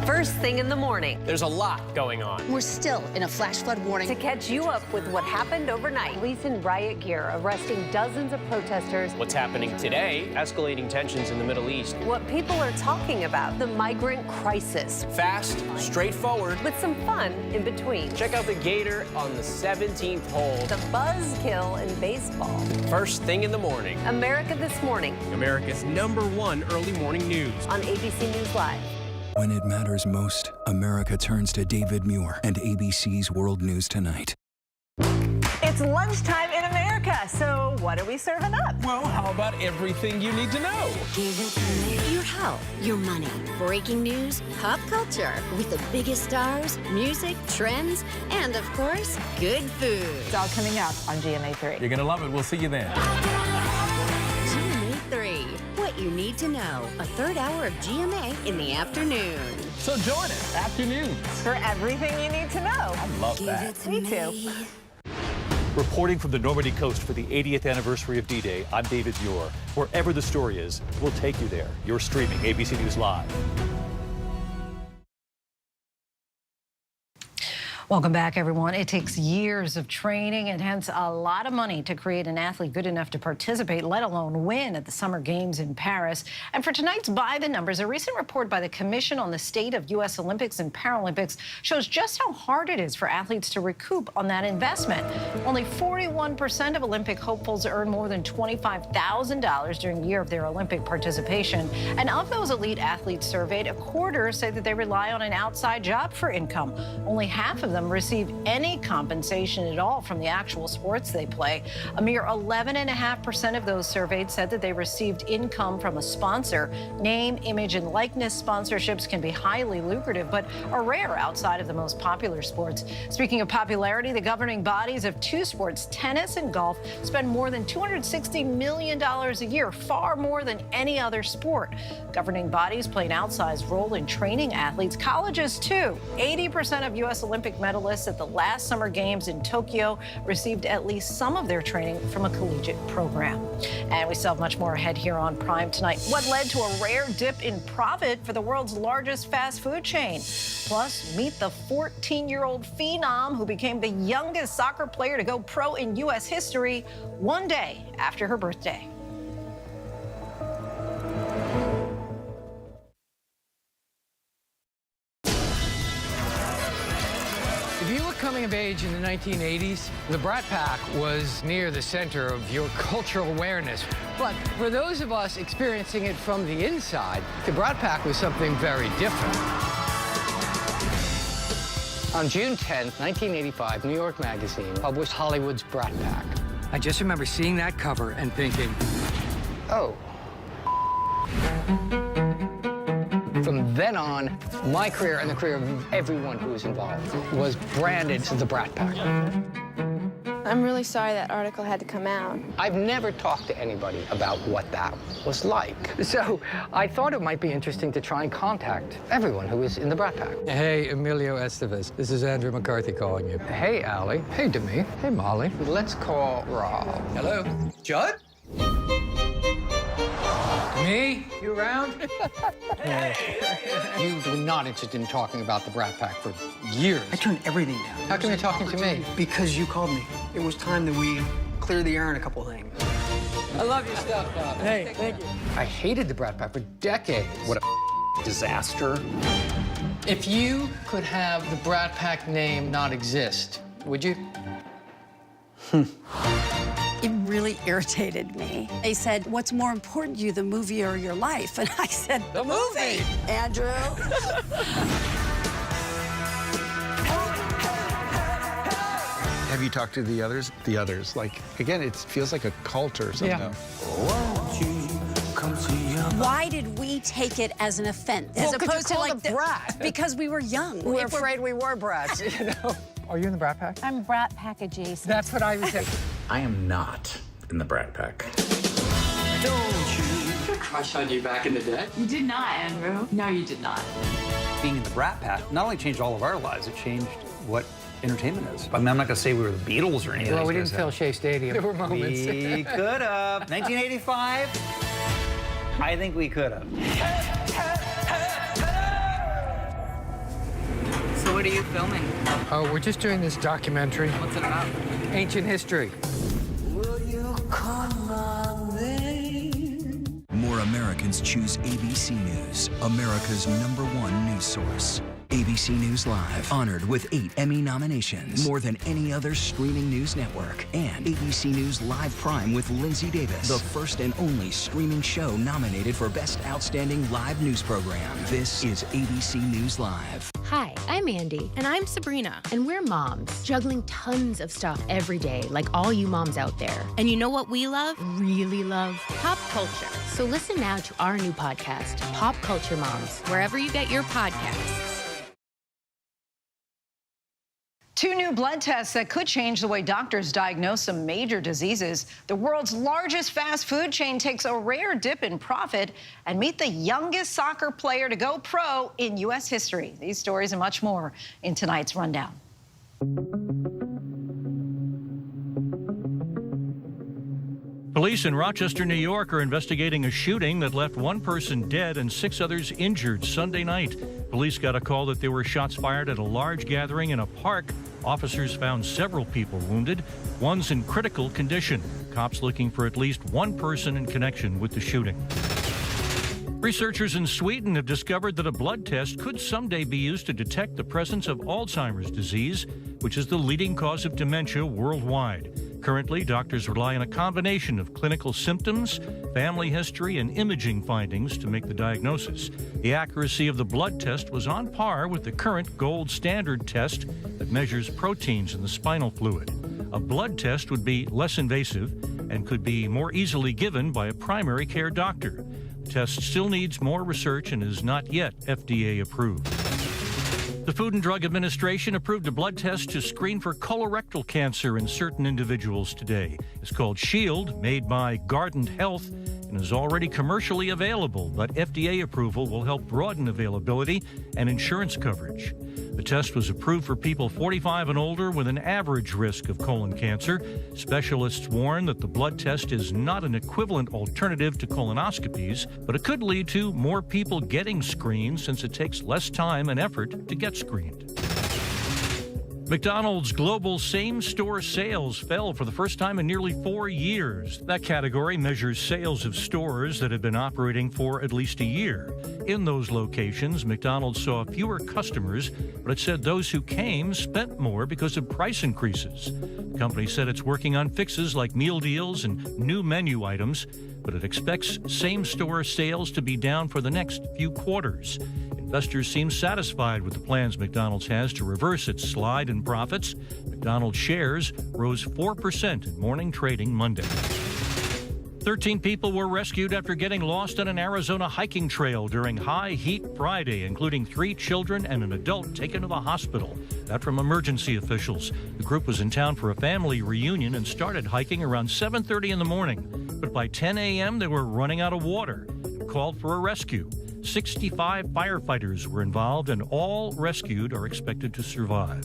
First thing in the morning. There's a lot going on. We're still in a flash flood warning. To catch you up with what happened overnight. Police in riot gear arresting dozens of protesters. What's happening today? Escalating tensions in the Middle East. What people are talking about. The migrant crisis. Fast, straightforward. With some fun in between. Check out the gator on the 17th hole. The buzzkill in baseball. First thing in the morning. America This Morning. America's #1 early morning news. On ABC News Live. When it matters most, America turns to David Muir and ABC's World News Tonight. It's lunchtime in America, so what are we serving up? Well, how about everything you need to know? Your health, your money, breaking news, pop culture, with the biggest stars, music, trends, and of course, good food. It's all coming up on GMA3. You're going to love it. We'll see you then. GMA3. What you need to know. A third hour of GMA in the afternoon. So join us, afternoons. For everything you need to know. I love that. Me too. Reporting from the Normandy coast for the 80th anniversary of D-Day, I'm David Muir. Wherever the story is, we'll take you there. You're streaming ABC News Live. Welcome back, everyone. It takes years of training and hence a lot of money to create an athlete good enough to participate, let alone win at the Summer Games in Paris. And for tonight's By the Numbers, a recent report by the Commission on the State of U.S. Olympics and Paralympics shows just how hard it is for athletes to recoup on that investment. Only 41% of Olympic hopefuls earn more than $25,000 during the year of their Olympic participation. And of those elite athletes surveyed, a quarter say that they rely on an outside job for income. Only half of them receive any compensation at all from the actual sports they play. A mere 11.5% of those surveyed said that they received income from a sponsor. Name, image, and likeness sponsorships can be highly lucrative, but are rare outside of the most popular sports. Speaking of popularity, the governing bodies of two sports, tennis and golf, spend more than $260 million a year, far more than any other sport. Governing bodies play an outsized role in training athletes. Colleges, too. 80% of U.S. Olympic medalists at the last Summer Games in Tokyo received at least some of their training from a collegiate program. And we still have much more ahead here on Prime tonight. What led to a rare dip in profit for the world's largest fast food chain? Plus, meet the 14-year-old phenom who became the youngest soccer player to go pro in U.S. history one day after her birthday. If you were coming of age in the 1980s, the Brat Pack was near the center of your cultural awareness. But for those of us experiencing it from the inside, the Brat Pack was something very different. On June 10th, 1985, New York Magazine published Hollywood's Brat Pack. I just remember seeing that cover and thinking, oh. From then on, my career and the career of everyone who was involved was branded the Brat Pack. I'm really sorry that article had to come out. I've never talked to anybody about what that was like. So I thought it might be interesting to try and contact everyone who was in the Brat Pack. Hey, Emilio Estevez. This is Andrew McCarthy calling you. Hey, Allie. Hey, Demi. Hey, Molly. Let's call Rob. Hello. Judd? Me? You around? You were not interested in talking about the Brat Pack for years. I turned everything down. How come you're talking to me? Because you called me. It was time that we clear the air on a couple things. I love your stuff, Bob. Hey, thank you. I hated the Brat Pack for decades. What a disaster. If you could have the Brat Pack name not exist, would you? It really irritated me. They said, what's more important to you, the movie or your life? And I said, the movie! Andrew. Have you talked to the others? The others, like, again, it feels like a cult or something. Yeah. Why did we take it as an offense? Well, as opposed to like the brat. Because we were young. We were afraid we were brats, you know? Are you in the Brat Pack? I'm Brat Pack adjacent. That's what I was saying. I am not in the Brat Pack. Don't you? Crush on you back in the day? You did not, Andrew. No, you did not. Being in the Brat Pack not only changed all of our lives, it changed what entertainment is. I mean, I'm not going to say we were the Beatles or anything. Well, we didn't fill Shea Stadium. There were moments. We could have. 1985, I think we could have. So what are you filming? Oh, we're just doing this documentary. What's it about? Ancient history. More Americans choose ABC News, America's #1 news source. ABC News Live, honored with 8 Emmy nominations, more than any other streaming news network. And ABC News Live Prime with Linsey Davis, the first and only streaming show nominated for Best Outstanding Live News Program. This is ABC News Live. Hi, I'm Andy. And I'm Sabrina. And we're moms, juggling tons of stuff every day, like all you moms out there. And you know what we love? Really love? Pop culture. So listen now to our new podcast, Pop Culture Moms, wherever you get your podcasts. Two new blood tests that could change the way doctors diagnose some major diseases. The world's largest fast food chain takes a rare dip in profit, and meet the youngest soccer player to go pro in U.S. history. These stories and much more in tonight's Rundown. A Police in Rochester, New York are investigating a shooting that left one person dead and 6 others injured Sunday night. Police got a call that there were shots fired at a large gathering in a park. Officers found several people wounded. One's in critical condition. Cops looking for at least one person in connection with the shooting. Researchers in Sweden have discovered that a blood test could someday be used to detect the presence of Alzheimer's disease, which is the leading cause of dementia worldwide. Currently, doctors rely on a combination of clinical symptoms, family history, and imaging findings to make the diagnosis. The accuracy of the blood test was on par with the current gold standard test that measures proteins in the spinal fluid. A blood test would be less invasive and could be more easily given by a primary care doctor. The test still needs more research and is not yet FDA approved. The Food and Drug Administration approved a blood test to screen for colorectal cancer in certain individuals today. It's called Shield, made by Guardant Health, and is already commercially available, but FDA approval will help broaden availability and insurance coverage. The test was approved for people 45 and older with an average risk of colon cancer. Specialists warn that the blood test is not an equivalent alternative to colonoscopies, but it could lead to more people getting screened since it takes less time and effort to get screened. McDonald's global same-store sales fell for the first time in nearly 4 years. That category measures sales of stores that have been operating for at least a year. In those locations, McDonald's saw fewer customers, but it said those who came spent more because of price increases. The company said it's working on fixes like meal deals and new menu items, but it expects same-store sales to be down for the next few quarters. Investors seem satisfied with the plans McDonald's has to reverse its slide in profits. McDonald's shares rose 4% in morning trading Monday. 13 people were rescued after getting lost on an Arizona hiking trail during High Heat Friday, including 3 children and an adult taken to the hospital. That from emergency officials. The group was in town for a family reunion and started hiking around 7:30 in the morning. But by 10 a.m., they were running out of water and called for a rescue. 65 firefighters were involved, and all rescued are expected to survive.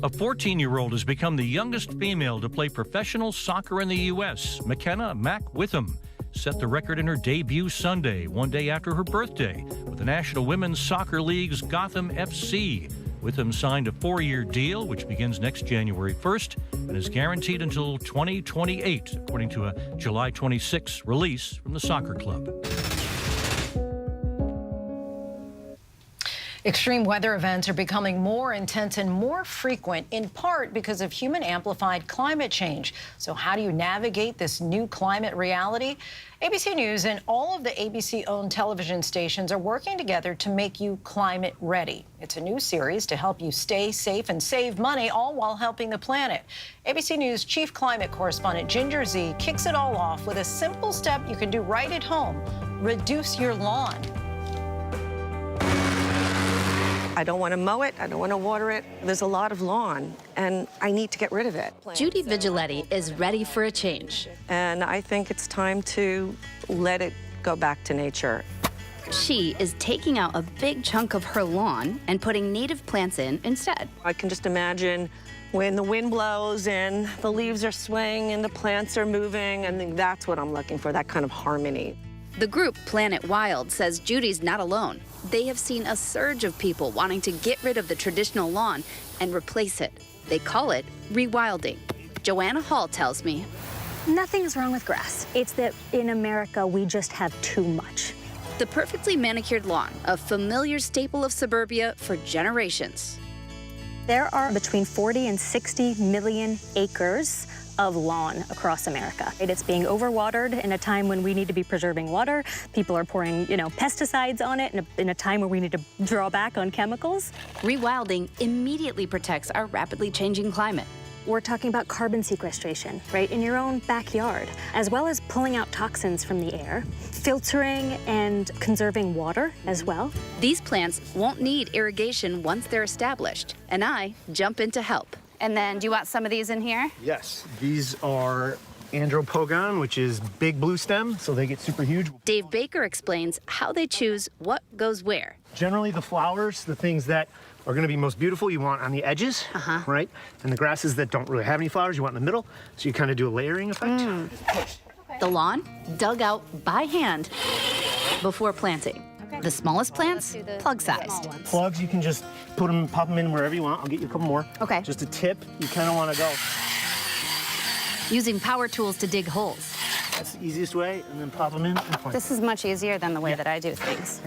A 14-year-old has become the youngest female to play professional soccer in the U.S. McKenna Mac Witham set the record in her debut Sunday, one day after her birthday, with the National Women's Soccer League's Gotham FC. Witham signed a 4-year deal, which begins next January 1st and is guaranteed until 2028, according to a July 26 release from the soccer club. Extreme weather events are becoming more intense and more frequent, in part because of human-amplified climate change. So how do you navigate this new climate reality? ABC News and all of the ABC-owned television stations are working together to make you climate ready. It's a new series to help you stay safe and save money, all while helping the planet. ABC News chief climate correspondent Ginger Z kicks it all off with a simple step you can do right at home: reduce your lawn. I don't want to mow it. I don't want to water it. There's a lot of lawn, and I need to get rid of it. Judy Vigiletti is ready for a change. And I think it's time to let it go back to nature. She is taking out a big chunk of her lawn and putting native plants in instead. I can just imagine when the wind blows and the leaves are swaying and the plants are moving, and that's what I'm looking for, that kind of harmony. The group Planet Wild says Judy's not alone. They have seen a surge of people wanting to get rid of the traditional lawn and replace it. They call it rewilding. Joanna Hall tells me, nothing's wrong with grass. It's that in America, we just have too much. The perfectly manicured lawn, a familiar staple of suburbia for generations. There are between 40 and 60 million acres of lawn across America. It's being overwatered in a time when we need to be preserving water. People are pouring, pesticides on it in a time where we need to draw back on chemicals. Rewilding immediately protects our rapidly changing climate. We're talking about carbon sequestration, right, in your own backyard, as well as pulling out toxins from the air, filtering and conserving water as well. These plants won't need irrigation once they're established, and I jump in to help. And then, do you want some of these in here? Yes, these are andropogon, which is big blue stem, so they get super huge. Dave Baker explains how they choose what goes where. Generally the flowers, the things that are going to be most beautiful, you want on the edges, right? And the grasses that don't really have any flowers, you want in the middle. So you kind of do a layering effect. The lawn dug out by hand before planting. The smallest plants, plug-sized. Plugs, you can just pop them in wherever you want. I'll get you a couple more. Okay. Just a tip, you kind of want to go. Using power tools to dig holes. That's the easiest way, and then pop them in and plant. This is much easier than the way that I do things.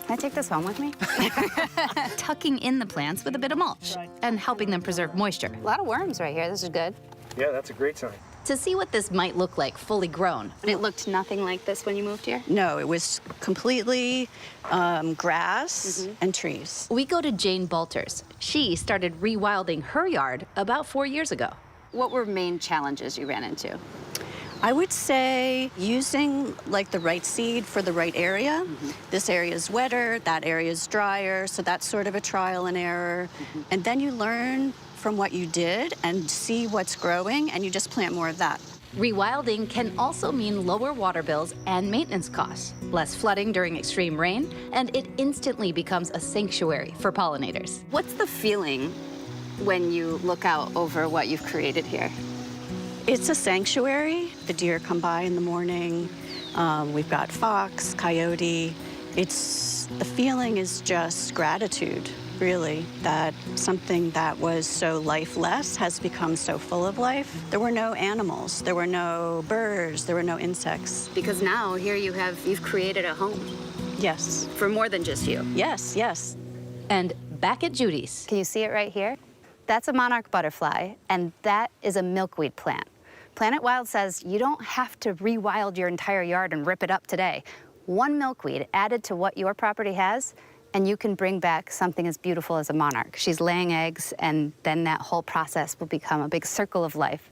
Can I take this home with me? Tucking in the plants with a bit of mulch and helping them preserve moisture. A lot of worms right here. This is good. Yeah, that's a great sign. To see what this might look like fully grown. And it looked nothing like this when you moved here? No, it was completely grass and trees. We go to Jane Balters. She started rewilding her yard about 4 years ago. What were main challenges you ran into? I would say using like the right seed for the right area. This area is wetter, that area is drier, so that's sort of a trial and error. And then you learn from what you did and see what's growing, and you just plant more of that. Rewilding can also mean lower water bills and maintenance costs, less flooding during extreme rain, and it instantly becomes a sanctuary for pollinators. What's the feeling when you look out over what you've created here? It's a sanctuary. The deer come by in the morning. We've got fox, coyote. The feeling is just gratitude, really, that something that was so lifeless has become so full of life. There were no animals, there were no birds, there were no insects. Because now here you've created a home. Yes. For more than just you. Yes, yes. And back at Judy's. Can you see it right here? That's a monarch butterfly, and that is a milkweed plant. Planet Wild says you don't have to rewild your entire yard and rip it up today. One milkweed added to what your property has, and you can bring back something as beautiful as a monarch. She's laying eggs, and then that whole process will become a big circle of life.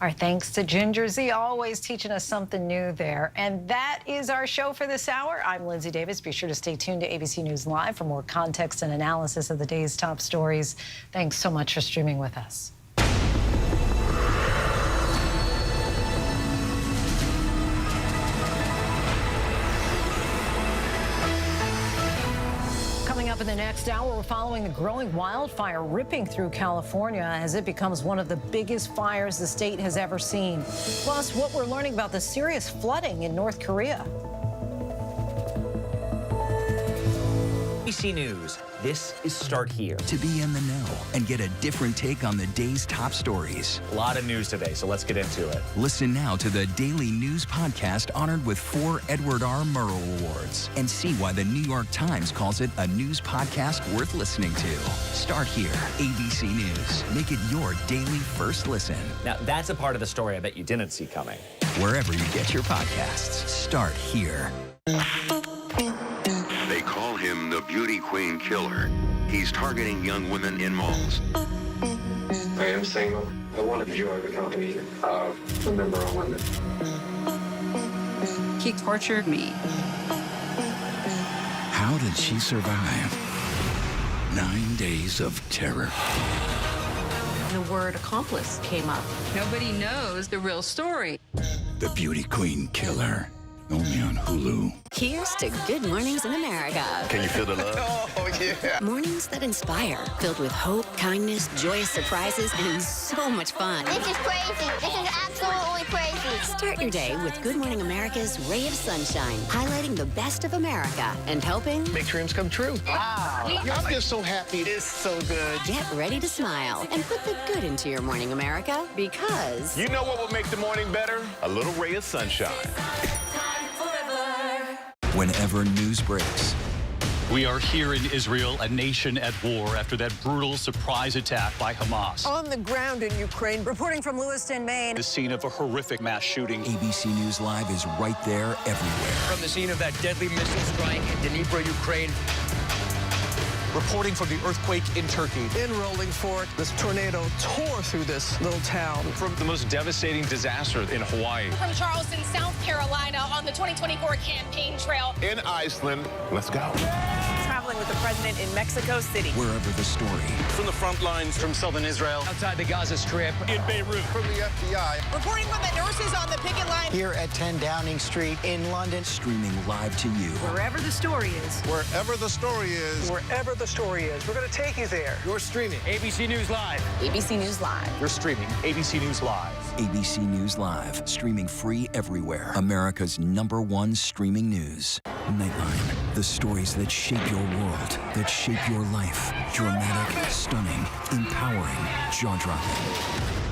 Our thanks to Ginger Z, always teaching us something new there. And that is our show for this hour. I'm Linsey Davis. Be sure to stay tuned to ABC News Live for more context and analysis of the day's top stories. Thanks so much for streaming with us. Coming up in the next hour, we're following the growing wildfire ripping through California as it becomes one of the biggest fires the state has ever seen. Plus, what we're learning about the serious flooding in North Korea. ABC News, this is Start Here. To be in the know and get a different take on the day's top stories. A lot of news today, so let's get into it. Listen now to the Daily News Podcast honored with 4 Edward R. Murrow Awards and see why the New York Times calls it a news podcast worth listening to. Start Here, ABC News. Make it your daily first listen. Now, that's a part of the story I bet you didn't see coming. Wherever you get your podcasts, Start Here. They call him the Beauty Queen Killer. He's targeting young women in malls. I am single. I want to enjoy the company of a member of women. He tortured me. How did she survive 9 days of terror? The word accomplice came up. Nobody knows the real story. The Beauty Queen Killer. Only on Hulu. Here's to Good Mornings in America. Can you feel the love? Oh, yeah. Mornings that inspire, filled with hope, kindness, joyous surprises, and so much fun. This is crazy. This is absolutely crazy. Start your day with Good Morning America's Ray of Sunshine, highlighting the best of America and helping make dreams come true. Wow. I'm just so happy. It's so good. Get ready to smile and put the good into your morning, America, because You know what will make the morning better? A little ray of sunshine. Whenever news breaks, We are here in Israel, a nation at war after that brutal surprise attack by Hamas. On the ground in Ukraine, reporting from Lewiston, Maine. The scene of a horrific mass shooting. ABC News Live is right there everywhere. From the scene of that deadly missile strike in Dnipro, Ukraine. Reporting from the earthquake in Turkey. In Rolling Fork, this tornado tore through this little town. From the most devastating disaster in Hawaii. From Charleston, South Carolina, on the 2024 campaign trail. In Iceland, let's go. Traveling with the president in Mexico City. Wherever the story. From the front lines, from southern Israel, outside the Gaza Strip, in Beirut, From the FBI. Reporting from the nurses on the picket line. Here at 10 Downing Street in London. Streaming live to you. Wherever the story is. Wherever the story is. Wherever the story is, we're going to take you there. You're streaming. ABC News Live. ABC News Live. You're streaming ABC News Live. ABC News Live. Streaming free everywhere. America's #1 streaming news. Nightline. The stories that shape your world, that shape your life. Dramatic, stunning, empowering, jaw-dropping.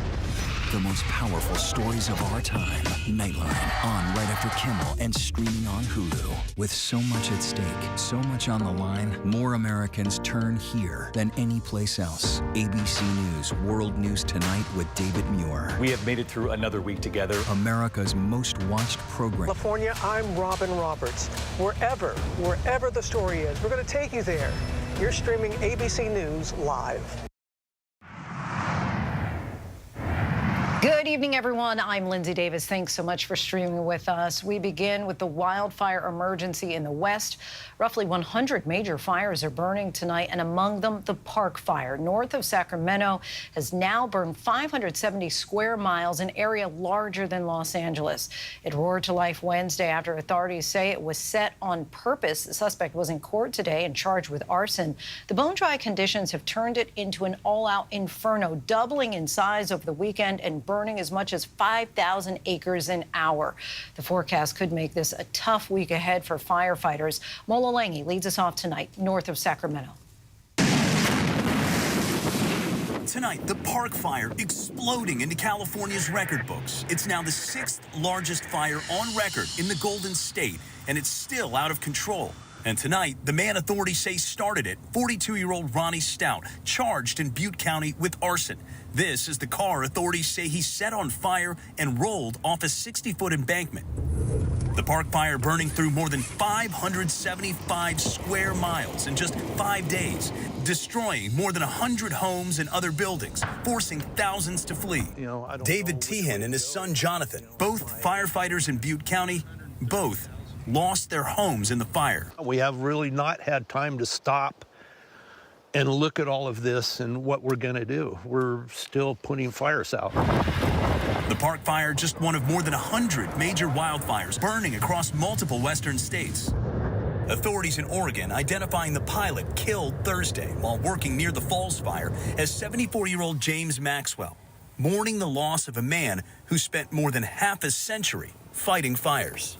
The most powerful stories of our time. Nightline. On right after Kimmel and streaming on Hulu. With so much at stake, so much on the line, more Americans turn here than any place else. ABC News World News Tonight with David Muir. We have made it through another week together. America's most watched program. California, I'm Robin Roberts. Wherever the story is, we're going to take you there. You're streaming ABC News Live. Good evening, everyone. I'm Linsey Davis. Thanks so much for streaming with us. We begin with the wildfire emergency in the West. Roughly 100 major fires are burning tonight, and among them, the Park Fire, north of Sacramento, has now burned 570 square miles, an area larger than Los Angeles. It roared to life Wednesday after authorities say it was set on purpose. The suspect was in court today and charged with arson. The bone-dry conditions have turned it into an all-out inferno, doubling in size over the weekend and burning as much as 5,000 acres an hour. The forecast could make this a tough week ahead for firefighters. Mola Lange leads us off tonight, north of Sacramento. Tonight, the Park Fire exploding into California's record books. It's now the 6th largest fire on record in the Golden State, and it's still out of control. And tonight, the man authorities say started it, 42-year-old Ronnie Stout, charged in Butte County with arson. This is the car authorities say he set on fire and rolled off a 60-foot embankment. The Park Fire burning through more than 575 square miles in just 5 days, destroying more than 100 homes and other buildings, forcing thousands to flee. David Tehan and his son Jonathan, both firefighters in Butte County, both lost their homes in the fire. We have really not had time to stop and look at all of this and what we're going to do. We're still putting fires out. The Park Fire, just one of more than 100 major wildfires burning across multiple western states. Authorities in Oregon identifying the pilot killed Thursday while working near the Falls Fire as 74-year-old James Maxwell, mourning the loss of a man who spent more than half a century fighting fires.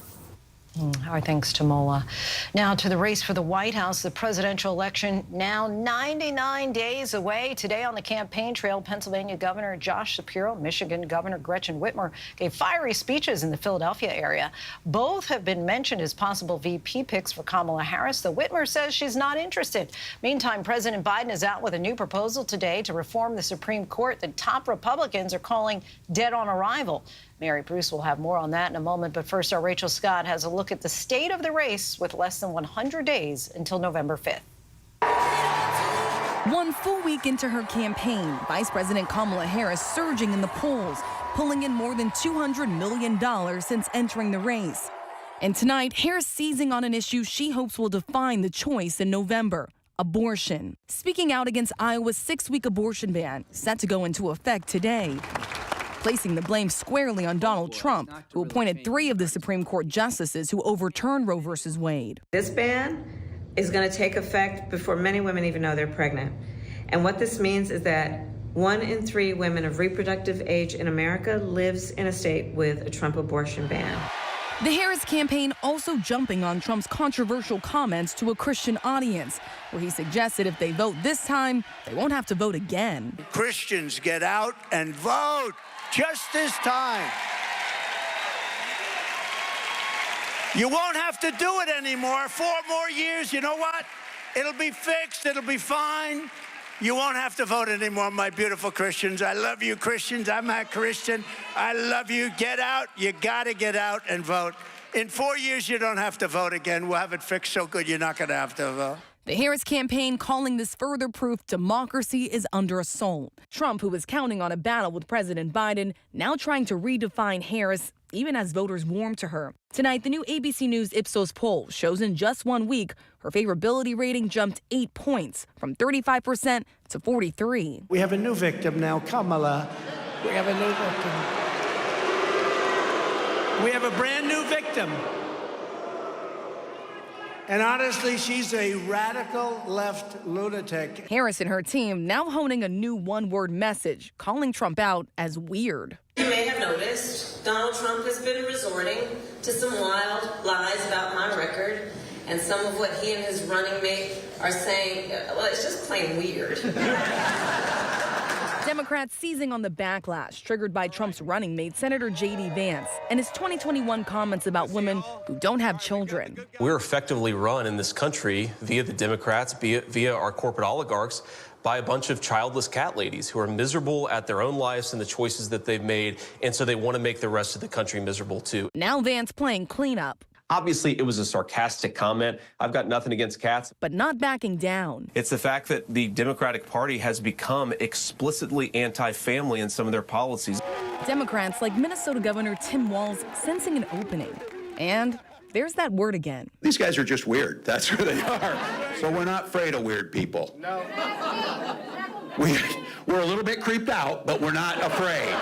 Our thanks to Mola. Now to the race for the White House, the presidential election now 99 days away. Today on the campaign trail, Pennsylvania Governor Josh Shapiro, Michigan Governor Gretchen Whitmer gave fiery speeches in the Philadelphia area. Both have been mentioned as possible VP picks for Kamala Harris, though Whitmer says she's not interested. Meantime, President Biden is out with a new proposal today to reform the Supreme Court that top Republicans are calling dead on arrival. Mary Bruce will have more on that in a moment, but first, our Rachel Scott has a look at the state of the race with less than 100 days until November 5th. One full week into her campaign, Vice President Kamala Harris surging in the polls, pulling in more than $200 million since entering the race. And tonight, Harris seizing on an issue she hopes will define the choice in November: abortion. Speaking out against Iowa's 6-week abortion ban, set to go into effect today, placing the blame squarely on Donald Trump, who appointed 3 of the Supreme Court justices who overturned Roe v. Wade. This ban is going to take effect before many women even know they're pregnant. And what this means is that 1 in 3 women of reproductive age in America lives in a state with a Trump abortion ban. The Harris campaign also jumping on Trump's controversial comments to a Christian audience, where he suggested if they vote this time, they won't have to vote again. Christians, get out and vote. Just this time. You won't have to do it anymore. 4 more years, you know what? It'll be fixed, it'll be fine. You won't have to vote anymore, my beautiful Christians. I love you, Christians. I'm a Christian. I love you. Get out. You gotta get out and vote. In 4 years, you don't have to vote again. We'll have it fixed so good you're not gonna have to vote. The Harris campaign calling this further proof democracy is under assault. Trump, who was counting on a battle with President Biden, now trying to redefine Harris even as voters warm to her. Tonight, the new ABC News Ipsos poll shows in just 1 week, her favorability rating jumped 8 points, from 35% to 43%. We have a new victim now, Kamala. We have a new victim. We have a brand new victim. And honestly, she's a radical left lunatic. Harris and her team now honing a new one-word message, calling Trump out as weird. You may have noticed Donald Trump has been resorting to some wild lies about my record, and some of what he and his running mate are saying, well, it's just plain weird. Democrats seizing on the backlash triggered by Trump's running mate, Senator J.D. Vance, and his 2021 comments about women who don't have children. We're effectively run in this country via the Democrats, via our corporate oligarchs, by a bunch of childless cat ladies who are miserable at their own lives and the choices that they've made, and so they want to make the rest of the country miserable too. Now Vance playing cleanup. Obviously, it was a sarcastic comment. I've got nothing against cats. But not backing down. It's the fact that the Democratic Party has become explicitly anti-family in some of their policies. Democrats like Minnesota Governor Tim Walz sensing an opening. And there's that word again. These guys are just weird. That's who they are. So we're not afraid of weird people. No. We're a little bit creeped out, but we're not afraid.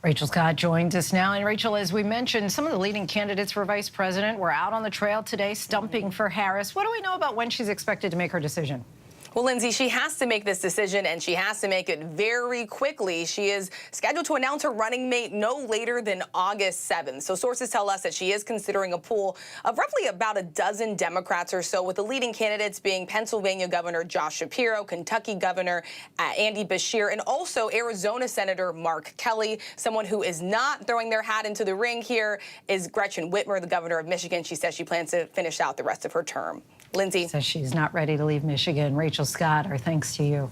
Rachel Scott joins us now. And Rachel, as we mentioned, some of the leading candidates for vice president were out on the trail today stumping for Harris. What do we know about when she's expected to make her decision? Well, Lindsay, she has to make this decision, and she has to make it very quickly. She is scheduled to announce her running mate no later than August 7th. So sources tell us that she is considering a pool of roughly about a dozen Democrats or so, with the leading candidates being Pennsylvania Governor Josh Shapiro, Kentucky Governor Andy Beshear, and also Arizona Senator Mark Kelly. Someone who is not throwing their hat into the ring here is Gretchen Whitmer, the governor of Michigan. She says she plans to finish out the rest of her term. Lindsay. Says she's not ready to leave Michigan. Rachel Scott, our thanks to you.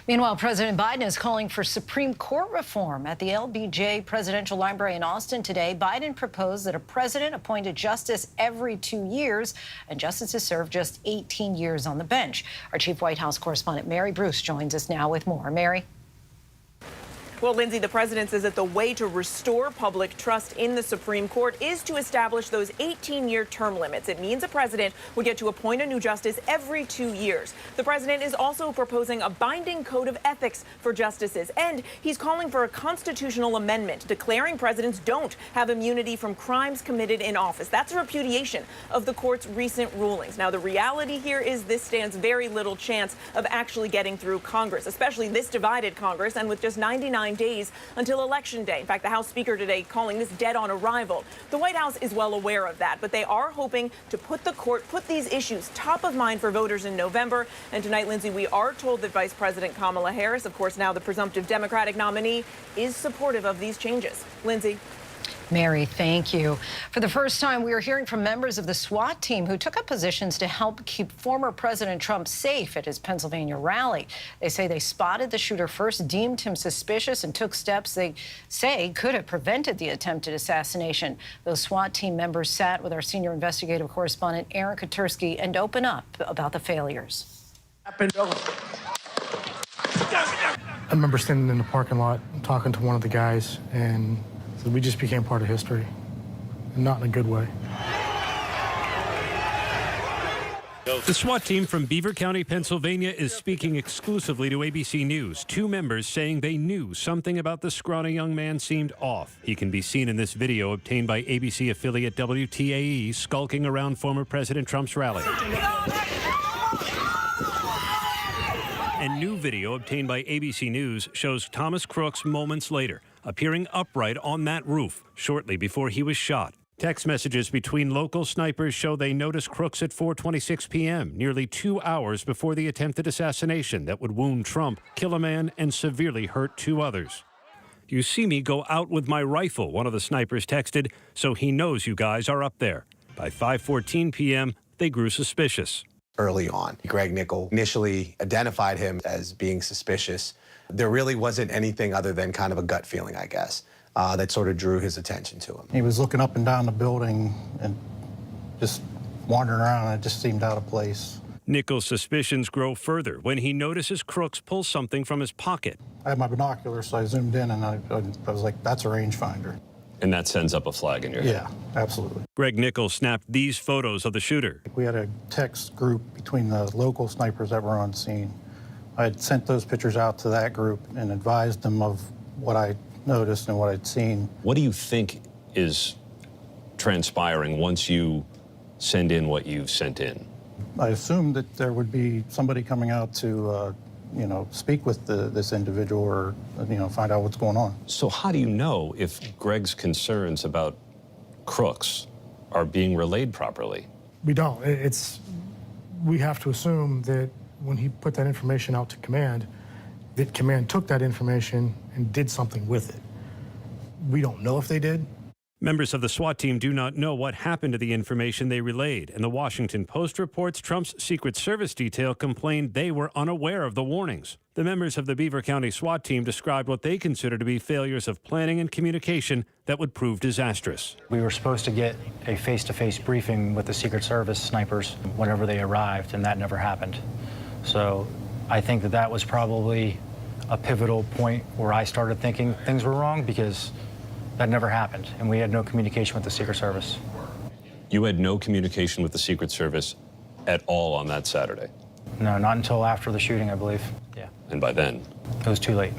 Meanwhile, President Biden is calling for Supreme Court reform. At the LBJ Presidential Library in Austin today, Biden proposed that a president appoint a justice every 2 years, and justices serve just 18 years on the bench. Our chief White House correspondent Mary Bruce joins us now with more. Mary. Well, Lindsay, the president says that the way to restore public trust in the Supreme Court is to establish those 18-year term limits. It means a president would get to appoint a new justice every 2 years. The president is also proposing a binding code of ethics for justices, and he's calling for a constitutional amendment declaring presidents don't have immunity from crimes committed in office. That's a repudiation of the court's recent rulings. Now, the reality here is this stands very little chance of actually getting through Congress, especially this divided Congress, and with just 99 days until Election Day. In fact, the House Speaker today calling this dead on arrival. The White House is well aware of that, but they are hoping to put these issues top of mind for voters in November. And tonight, Lindsay, we are told that Vice President Kamala Harris, of course now the presumptive Democratic nominee, is supportive of these changes. Lindsay. Mary, thank you. For the first time, we are hearing from members of the SWAT team who took up positions to help keep former President Trump safe at his Pennsylvania rally. They say they spotted the shooter first, deemed him suspicious, and took steps they say could have prevented the attempted assassination. Those SWAT team members sat with our senior investigative correspondent, Aaron Katursky, and open up about the failures. I remember standing in the parking lot talking to one of the guys, and so we just became part of history, and not in a good way. The SWAT team from Beaver County, Pennsylvania is speaking exclusively to ABC News. Two members saying they knew something about the scrawny young man seemed off. He can be seen in this video obtained by ABC affiliate WTAE skulking around former President Trump's rally. And new video obtained by ABC News shows Thomas Crooks moments later, appearing upright on that roof shortly before he was shot. Text messages between local snipers show they noticed Crooks at 4:26 p.m., nearly 2 hours before the attempted assassination that would wound Trump, kill a man, and severely hurt 2 others. "You see me go out with my rifle," one of the snipers texted, "so he knows you guys are up there." By 5:14 p.m., they grew suspicious. Early on, Greg Nickel initially identified him as being suspicious. There really wasn't anything other than kind of a gut feeling, I guess, that sort of drew his attention to him. He was looking up and down the building and just wandering around, and it just seemed out of place. Nichols' suspicions grow further when he notices Crooks pull something from his pocket. I had my binoculars, so I zoomed in and I was like, that's a rangefinder. And that sends up a flag in your head? Yeah, absolutely. Greg Nichols snapped these photos of the shooter. We had a text group between the local snipers that were on scene. I had sent those pictures out to that group and advised them of what I noticed and what I'd seen. What do you think is transpiring once you send in what you've sent in? I assumed that there would be somebody coming out to, speak with this individual or, find out what's going on. So how do you know if Greg's concerns about Crooks are being relayed properly? We don't. We have to assume that when he put that information out to command, that command took that information and did something with it. We don't know if they did. Members of the SWAT team do not know what happened to the information they relayed, and the Washington Post reports Trump's Secret Service detail complained they were unaware of the warnings. The members of the Beaver County SWAT team described what they consider to be failures of planning and communication that would prove disastrous. We were supposed to get a face-to-face briefing with the Secret Service snipers whenever they arrived, and that never happened. So I think that was probably a pivotal point where I started thinking things were wrong, because that never happened, and we had no communication with the Secret Service. You had no communication with the Secret Service at all on that Saturday? No, not until after the shooting, I believe. Yeah. And by then? It was too late.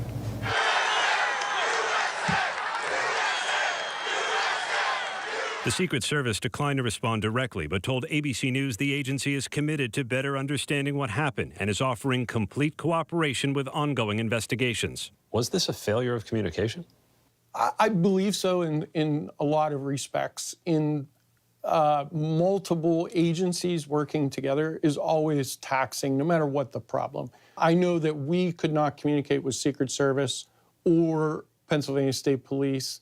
The Secret Service declined to respond directly, but told ABC News the agency is committed to better understanding what happened and is offering complete cooperation with ongoing investigations. Was this a failure of communication? I believe so in a lot of respects. In multiple agencies working together is always taxing, no matter what the problem. I know that we could not communicate with Secret Service or Pennsylvania State Police,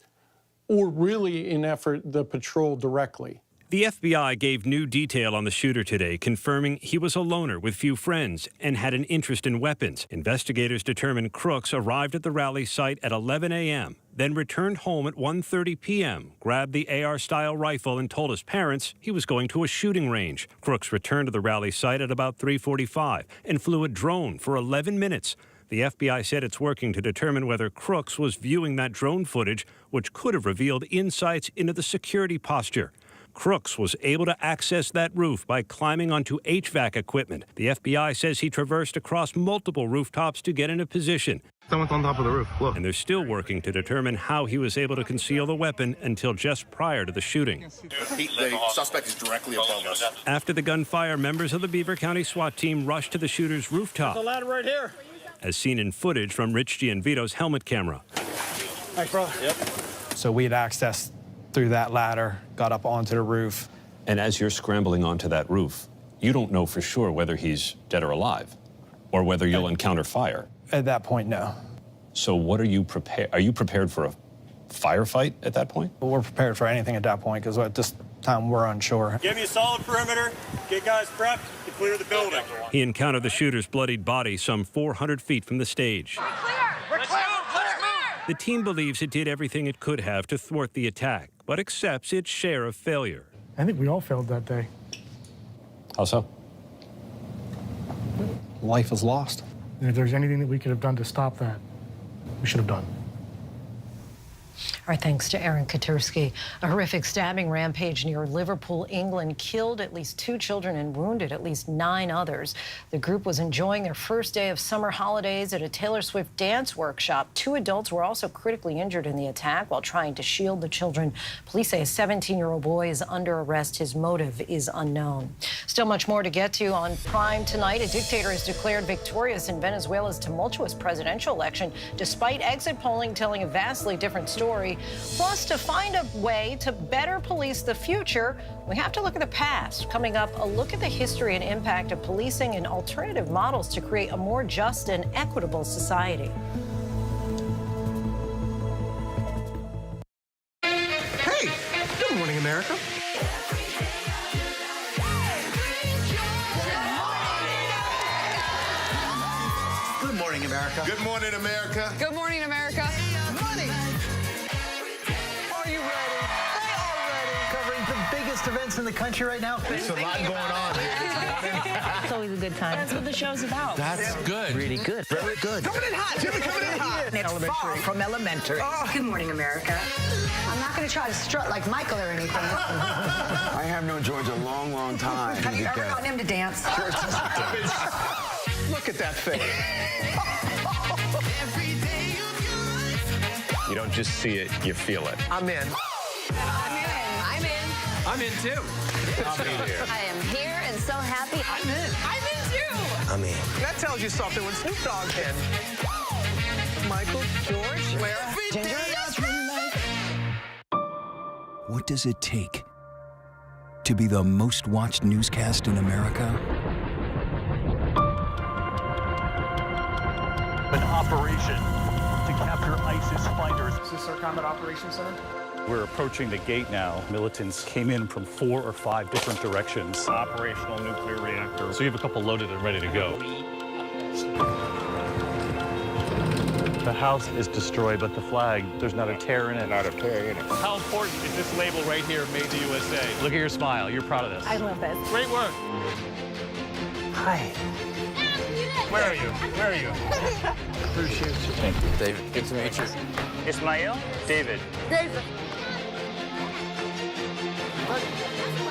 or really in effort the patrol directly. The FBI gave new detail on the shooter today, confirming he was a loner with few friends and had an interest in weapons. Investigators determined Crooks arrived at the rally site at 11 a.m., then returned home at 1:30 p.m., grabbed the AR-style rifle and told his parents he was going to a shooting range. Crooks returned to the rally site at about 3:45 and flew a drone for 11 minutes. The FBI said it's working to determine whether Crooks was viewing that drone footage, which could have revealed insights into the security posture. Crooks was able to access that roof by climbing onto HVAC equipment. The FBI says he traversed across multiple rooftops to get into position. Someone's on top of the roof, look. And they're still working to determine how he was able to conceal the weapon until just prior to the shooting. The suspect is directly above us. After the gunfire, members of the Beaver County SWAT team rushed to the shooter's rooftop. There's a ladder right here. As seen in footage from Rich Gianvito's helmet camera. Thanks, brother. Yep. So we had access through that ladder, got up onto the roof. And as you're scrambling onto that roof, you don't know for sure whether he's dead or alive, or whether you'll encounter fire. At that point, no. So what are you prepared? Are you prepared for a firefight at that point? We're prepared for anything at that point, because at this time we're unsure. Give me a solid perimeter. Get guys prepped to clear the building. He encountered the shooter's bloodied body some 400 feet from the stage. We're clear. The team believes it did everything it could have to thwart the attack, but accepts its share of failure. I think we all failed that day. How so? Life is lost. And if there's anything that we could have done to stop that, we should have done. Our thanks to Aaron Katursky. A horrific stabbing rampage near Liverpool, England, killed at least 2 children and wounded at least 9 others. The group was enjoying their first day of summer holidays at a Taylor Swift dance workshop. 2 adults were also critically injured in the attack while trying to shield the children. Police say a 17-year-old boy is under arrest. His motive is unknown. Still much more to get to on Prime tonight. A dictator is declared victorious in Venezuela's tumultuous presidential election, despite exit polling telling a vastly different story. Plus, to find a way to better police the future, we have to look at the past. Coming up, a look at the history and impact of policing and alternative models to create a more just and equitable society. Hey, good morning, America. Good morning, America. Good morning, America. Good morning, America. Money. Are you ready? They are ready. Covering the biggest biggest events in the country right now. There's a lot going on here this morning. It's always a good time. That's what the show's about. That's good. Really good. Very good. Coming in hot, Jimmy, coming in hot. It's far from elementary. Good morning, America. I'm not going to try to strut like Michael or anything. I have known George a long, long time. Have you ever gotten him to dance? Look at that face. You don't just see it, you feel it. I'm in. I'm in. I'm in too. I'll be here. I am here and so happy. I'm in. I'm in too. I'm in. That tells you something when Snoop Dogg's in. Michael, George, Lara, Ginger. What does it take to be the most watched newscast in America? An operation to capture ISIS fighters. Is this our Combat Operations Center? We're approaching the gate now. Militants came in from 4 or 5 different directions. Operational nuclear reactor. So you have a couple loaded and ready to go. The house is destroyed, but the flag, there's not a tear in it. Not a tear in it. How important is this label right here, Made in the USA? Look at your smile. You're proud of this. I love this. Great work. Hi. Where are you? Where are you? Appreciate you. Thank you. David, good to meet you. Ismail? David. David.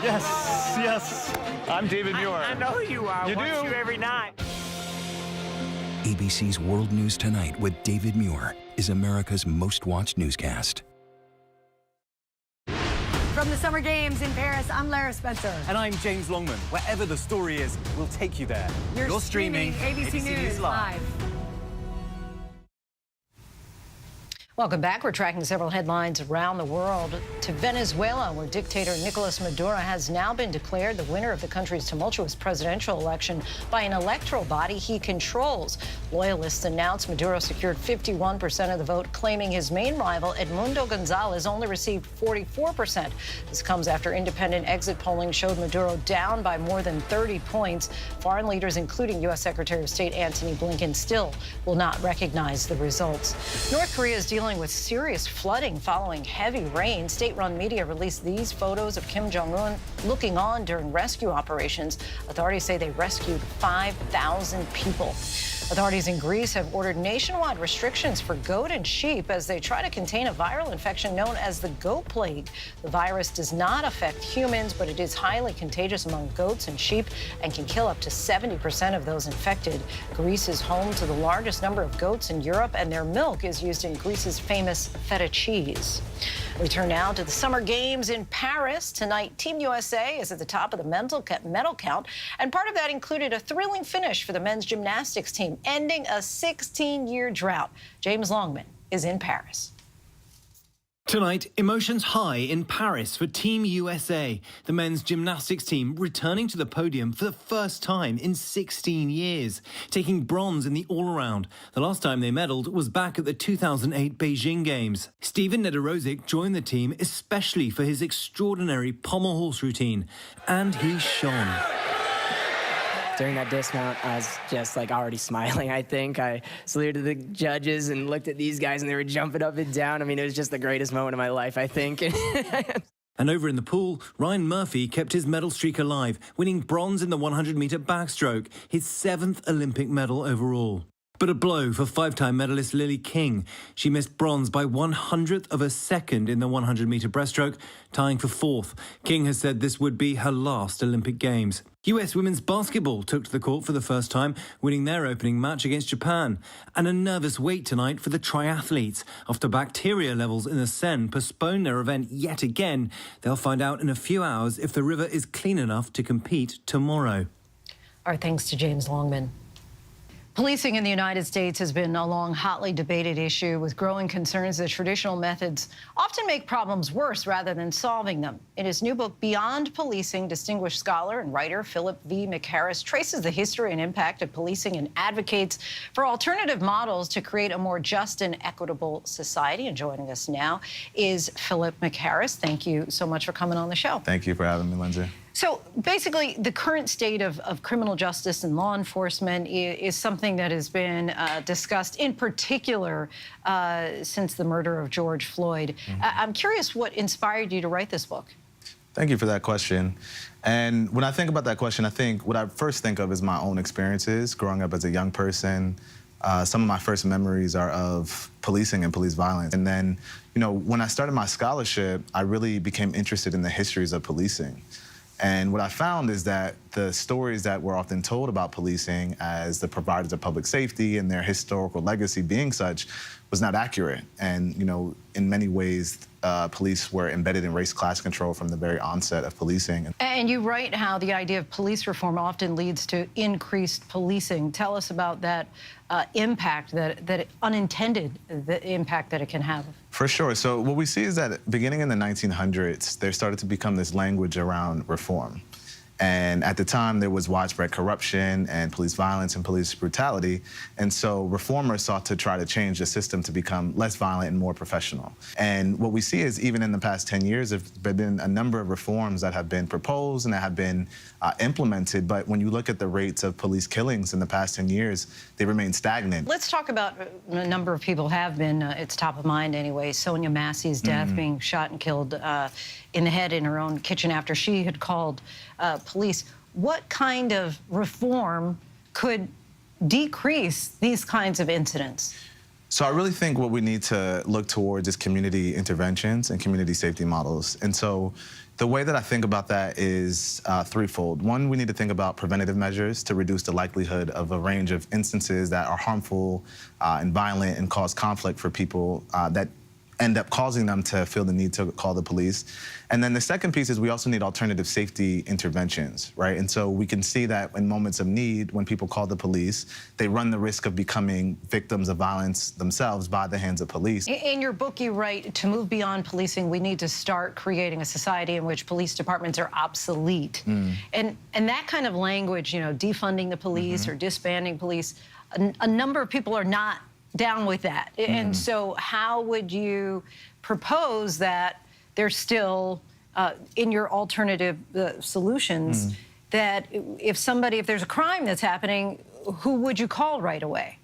Yes, yes. I'm David Muir. I know who you are. You Watch do? you every night. ABC's World News Tonight with David Muir is America's most watched newscast. From the Summer Games in Paris, I'm Lara Spencer. And I'm James Longman. Wherever the story is, we'll take you there. You're streaming ABC News Live. Welcome back. We're tracking several headlines around the world to Venezuela, where dictator Nicolas Maduro has now been declared the winner of the country's tumultuous presidential election by an electoral body he controls. Loyalists announced Maduro secured 51% of the vote, claiming his main rival, Edmundo Gonzalez, only received 44%. This comes after independent exit polling showed Maduro down by more than 30 points. Foreign leaders, including U.S. Secretary of State Antony Blinken, still will not recognize the results. North Korea is dealing with serious flooding following heavy rain. State-run media released these photos of Kim Jong-un looking on during rescue operations. Authorities say they rescued 5,000 people. Authorities in Greece have ordered nationwide restrictions for goat and sheep as they try to contain a viral infection known as the goat plague. The virus does not affect humans, but it is highly contagious among goats and sheep and can kill up to 70% of those infected. Greece is home to the largest number of goats in Europe, and their milk is used in Greece's famous feta cheese. We turn now to the Summer Games in Paris. Tonight, Team USA is at the top of the medal count, and part of that included a thrilling finish for the men's gymnastics team, ending a 16-year drought. James Longman is in Paris. Tonight, emotions high in Paris for Team USA, the men's gymnastics team returning to the podium for the first time in 16 years, taking bronze in the all-around. The last time they medalled was back at the 2008 Beijing Games. Steven Nedorosik joined the team especially for his extraordinary pommel horse routine, and he shone. During that dismount, I was just already smiling, I think. I saluted the judges and looked at these guys and they were jumping up and down. I mean, it was just the greatest moment of my life, I think. And over in the pool, Ryan Murphy kept his medal streak alive, winning bronze in the 100-meter backstroke, his 7th Olympic medal overall. But a blow for 5-time medalist Lily King. She missed bronze by 100th of a second in the 100-meter breaststroke, tying for 4th. King has said this would be her last Olympic Games. US women's basketball took to the court for the first time, winning their opening match against Japan. And a nervous wait tonight for the triathletes. After bacteria levels in the Seine postponed their event yet again, they'll find out in a few hours if the river is clean enough to compete tomorrow. Our thanks to James Longman. Policing in the United States has been a long, hotly debated issue with growing concerns that traditional methods often make problems worse rather than solving them. In his new book, Beyond Policing, distinguished scholar and writer Philip V. McHarris traces the history and impact of policing and advocates for alternative models to create a more just and equitable society. And joining us now is Philip McHarris. Thank you so much for coming on the show. Thank you for having me, Lindsay. So basically, the current state of criminal justice and law enforcement is something that has been discussed in particular since the murder of George Floyd. I'm curious what inspired you to write this book. Thank you for that question. And when I think about that question, I think what I first think of is my own experiences growing up as a young person. Some of my first memories are of policing and police violence. And then, you know, when I started my scholarship, I really became interested in the histories of policing. And what I found is that the stories that were often told about policing as the providers of public safety and their historical legacy being such was not accurate. And, you know, in many ways, police were embedded in race-class control from the very onset of policing. And you write how the idea of police reform often leads to increased policing. Tell us about that impact, that unintended impact that it can have. For sure. So what we see is that beginning in the 1900s, there started to become this language around reform. And at the time, there was widespread corruption and police violence and police brutality. And so reformers sought to try to change the system to become less violent and more professional. And what we see is even in the past 10 years, there have been a number of reforms that have been proposed and that have been implemented. But when you look at the rates of police killings in the past 10 years, they remain stagnant. Let's talk about a number of people have been, it's top of mind anyway, Sonia Massey's death, being shot and killed in the head in her own kitchen after she had called police. What kind of reform could decrease these kinds of incidents? So I really think what we need to look towards is community interventions and community safety models. And so the way that I think about that is threefold. One, we need to think about preventative measures to reduce the likelihood of a range of instances that are harmful and violent and cause conflict for people that end up causing them to feel the need to call the police. And then the second piece is we also need alternative safety interventions, right? And so we can see that in moments of need, when people call the police, they run the risk of becoming victims of violence themselves by the hands of police. In your book, you write, to move beyond policing, we need to start creating a society in which police departments are obsolete. And that kind of language, you know, defunding the police or disbanding police, a number of people are not down with that. And so how would you propose that there's still, in your alternative solutions, that if there's a crime that's happening, who would you call right away?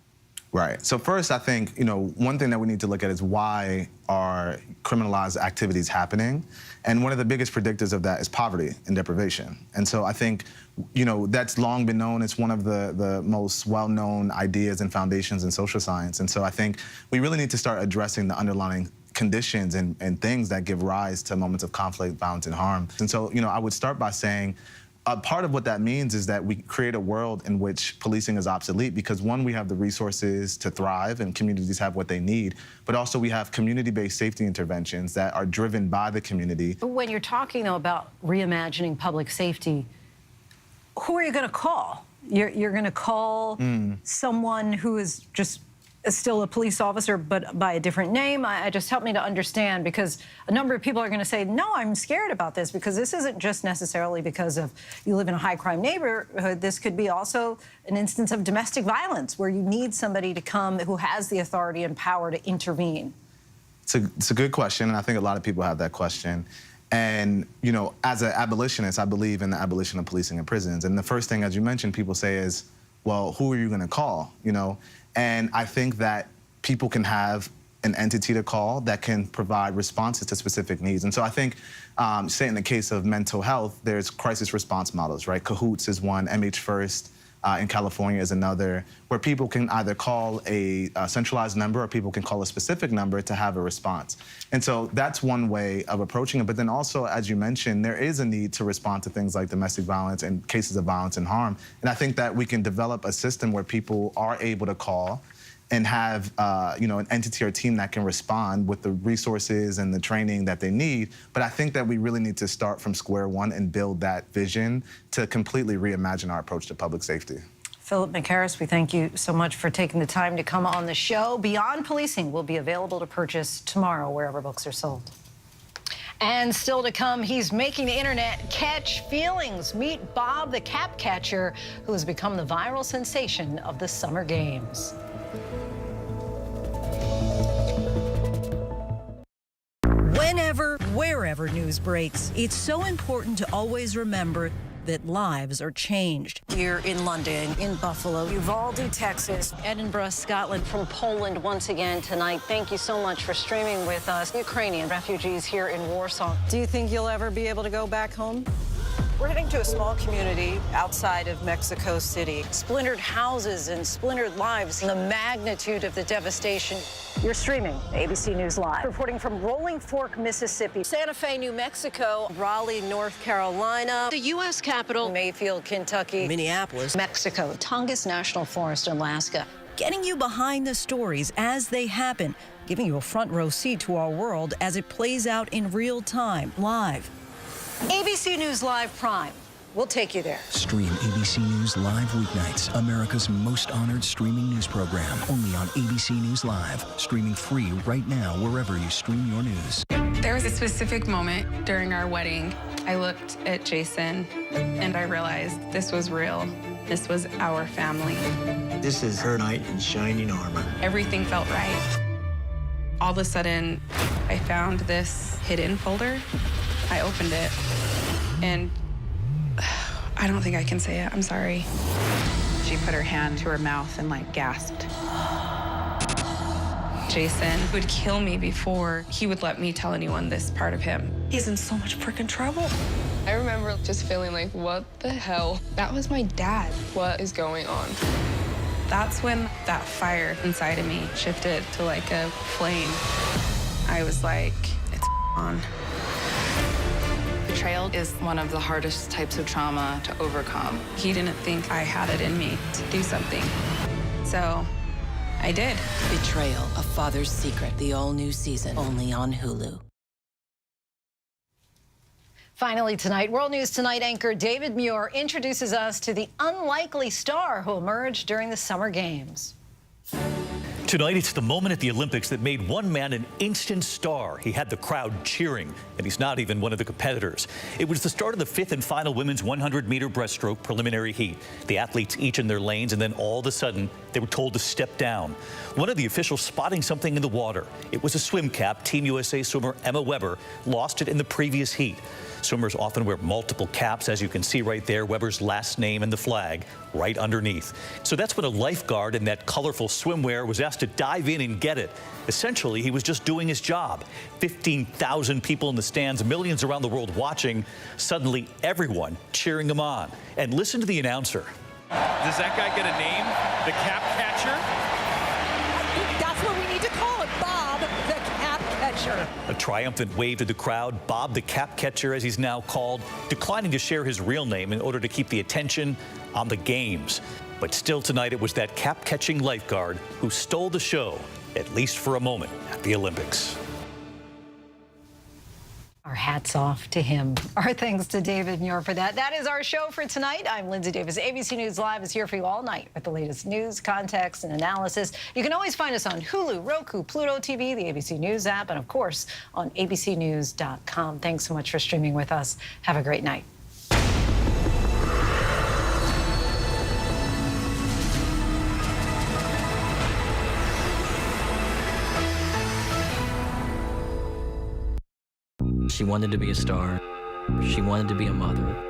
Right. So first, I think, you know, one thing that we need to look at is why are criminalized activities happening? And one of the biggest predictors of that is poverty and deprivation. And so I think, you know, that's long been known. It's one of the most well-known ideas and foundations in social science. And so I think we really need to start addressing the underlying conditions and things that give rise to moments of conflict, violence, and harm. And so, you know, I would start by saying, part of what that means is that we create a world in which policing is obsolete because, one, we have the resources to thrive and communities have what they need, but also we have community-based safety interventions that are driven by the community. But when you're talking, though, about reimagining public safety, who are you going to call? You're going to call someone who is just still a police officer, but by a different name? Just help me to understand, because a number of people are going to say, no, I'm scared about this, because this isn't just necessarily because of you live in a high-crime neighborhood. This could be also an instance of domestic violence where you need somebody to come who has the authority and power to intervene. It's a good question, and I think a lot of people have that question. And, you know, as an abolitionist, I believe in the abolition of policing and prisons. And the first thing, as you mentioned, people say is, well, who are you going to call, you know? And I think that people can have an entity to call that can provide responses to specific needs. And so I think, say in the case of mental health, there's crisis response models, right? Cahoots is one, MH First in California is another, where people can either call a centralized number or people can call a specific number to have a response. And so that's one way of approaching it. But then also, as you mentioned, there is a need to respond to things like domestic violence and cases of violence and harm. And I think that we can develop a system where people are able to call and have you know, an entity or team that can respond with the resources and the training that they need. But I think that we really need to start from square one and build that vision to completely reimagine our approach to public safety. Philip McHarris, we thank you so much for taking the time to come on the show. Beyond Policing will be available to purchase tomorrow wherever books are sold. And still to come, he's making the internet catch feelings. Meet Bob the Cap Catcher, who has become the viral sensation of the Summer Games. Whenever, wherever news breaks, it's so important to always remember that lives are changed. Here in London, in Buffalo, Uvalde, Texas, Edinburgh, Scotland. From Poland once again tonight. Thank you so much for streaming with us. Ukrainian refugees here in Warsaw. Do you think you'll ever be able to go back home? We're heading to a small community outside of Mexico City. Splintered houses and splintered lives. And the magnitude of the devastation. You're streaming ABC News Live. Reporting from Rolling Fork, Mississippi, Santa Fe, New Mexico, Raleigh, North Carolina, the U.S. Capitol, Mayfield, Kentucky, Minneapolis, Mexico, Tongass National Forest, Alaska. Getting you behind the stories as they happen, giving you a front row seat to our world as it plays out in real time, live. ABC News Live Prime. We'll take you there. Stream ABC News Live weeknights, America's most honored streaming news program, only on ABC News Live, streaming free right now wherever you stream your news. There was a specific moment during our wedding. I looked at Jason and I realized this was real. This was our family. This is her knight in shining armor. Everything felt right. All of a sudden, I found this hidden folder. I opened it, and I don't think I can say it. I'm sorry. She put her hand to her mouth and, gasped. Jason would kill me before he would let me tell anyone this part of him. He's in so much freaking trouble. I remember just feeling like, what the hell? That was my dad. What is going on? That's when that fire inside of me shifted to like a flame. I was like, it's on. Betrayal is one of the hardest types of trauma to overcome. He didn't think I had it in me to do something. So I did. Betrayal, A Father's Secret, the all-new season, only on Hulu. Finally tonight, World News Tonight anchor David Muir introduces us to the unlikely star who emerged during the Summer Games. Tonight, it's the moment at the Olympics that made one man an instant star. He had the crowd cheering, and he's not even one of the competitors. It was the start of the 5th and final women's 100-meter breaststroke preliminary heat. The athletes each in their lanes, and then all of a sudden, they were told to step down. One of the officials spotting something in the water. It was a swim cap. Team USA swimmer Emma Weber lost it in the previous heat. Swimmers often wear multiple caps, as you can see right there, Weber's last name and the flag right underneath. So that's when a lifeguard in that colorful swimwear was asked to dive in and get it. Essentially, he was just doing his job. 15,000 people in the stands, millions around the world watching, suddenly everyone cheering him on. And listen to the announcer. Does that guy get a name? The cap catcher? That's what we need to call it, Bob, the cap catcher. A triumphant wave to the crowd. Bob the cap catcher, as he's now called, declining to share his real name in order to keep the attention on the games. But still tonight, it was that cap-catching lifeguard who stole the show, at least for a moment, at the Olympics. Our hats off to him. Our thanks to David Muir for that. That is our show for tonight. I'm Linsey Davis. ABC News Live is here for you all night with the latest news, context, and analysis. You can always find us on Hulu, Roku, Pluto TV, the ABC News app, and, of course, on abcnews.com. Thanks so much for streaming with us. Have a great night. She wanted to be a star. She wanted to be a mother.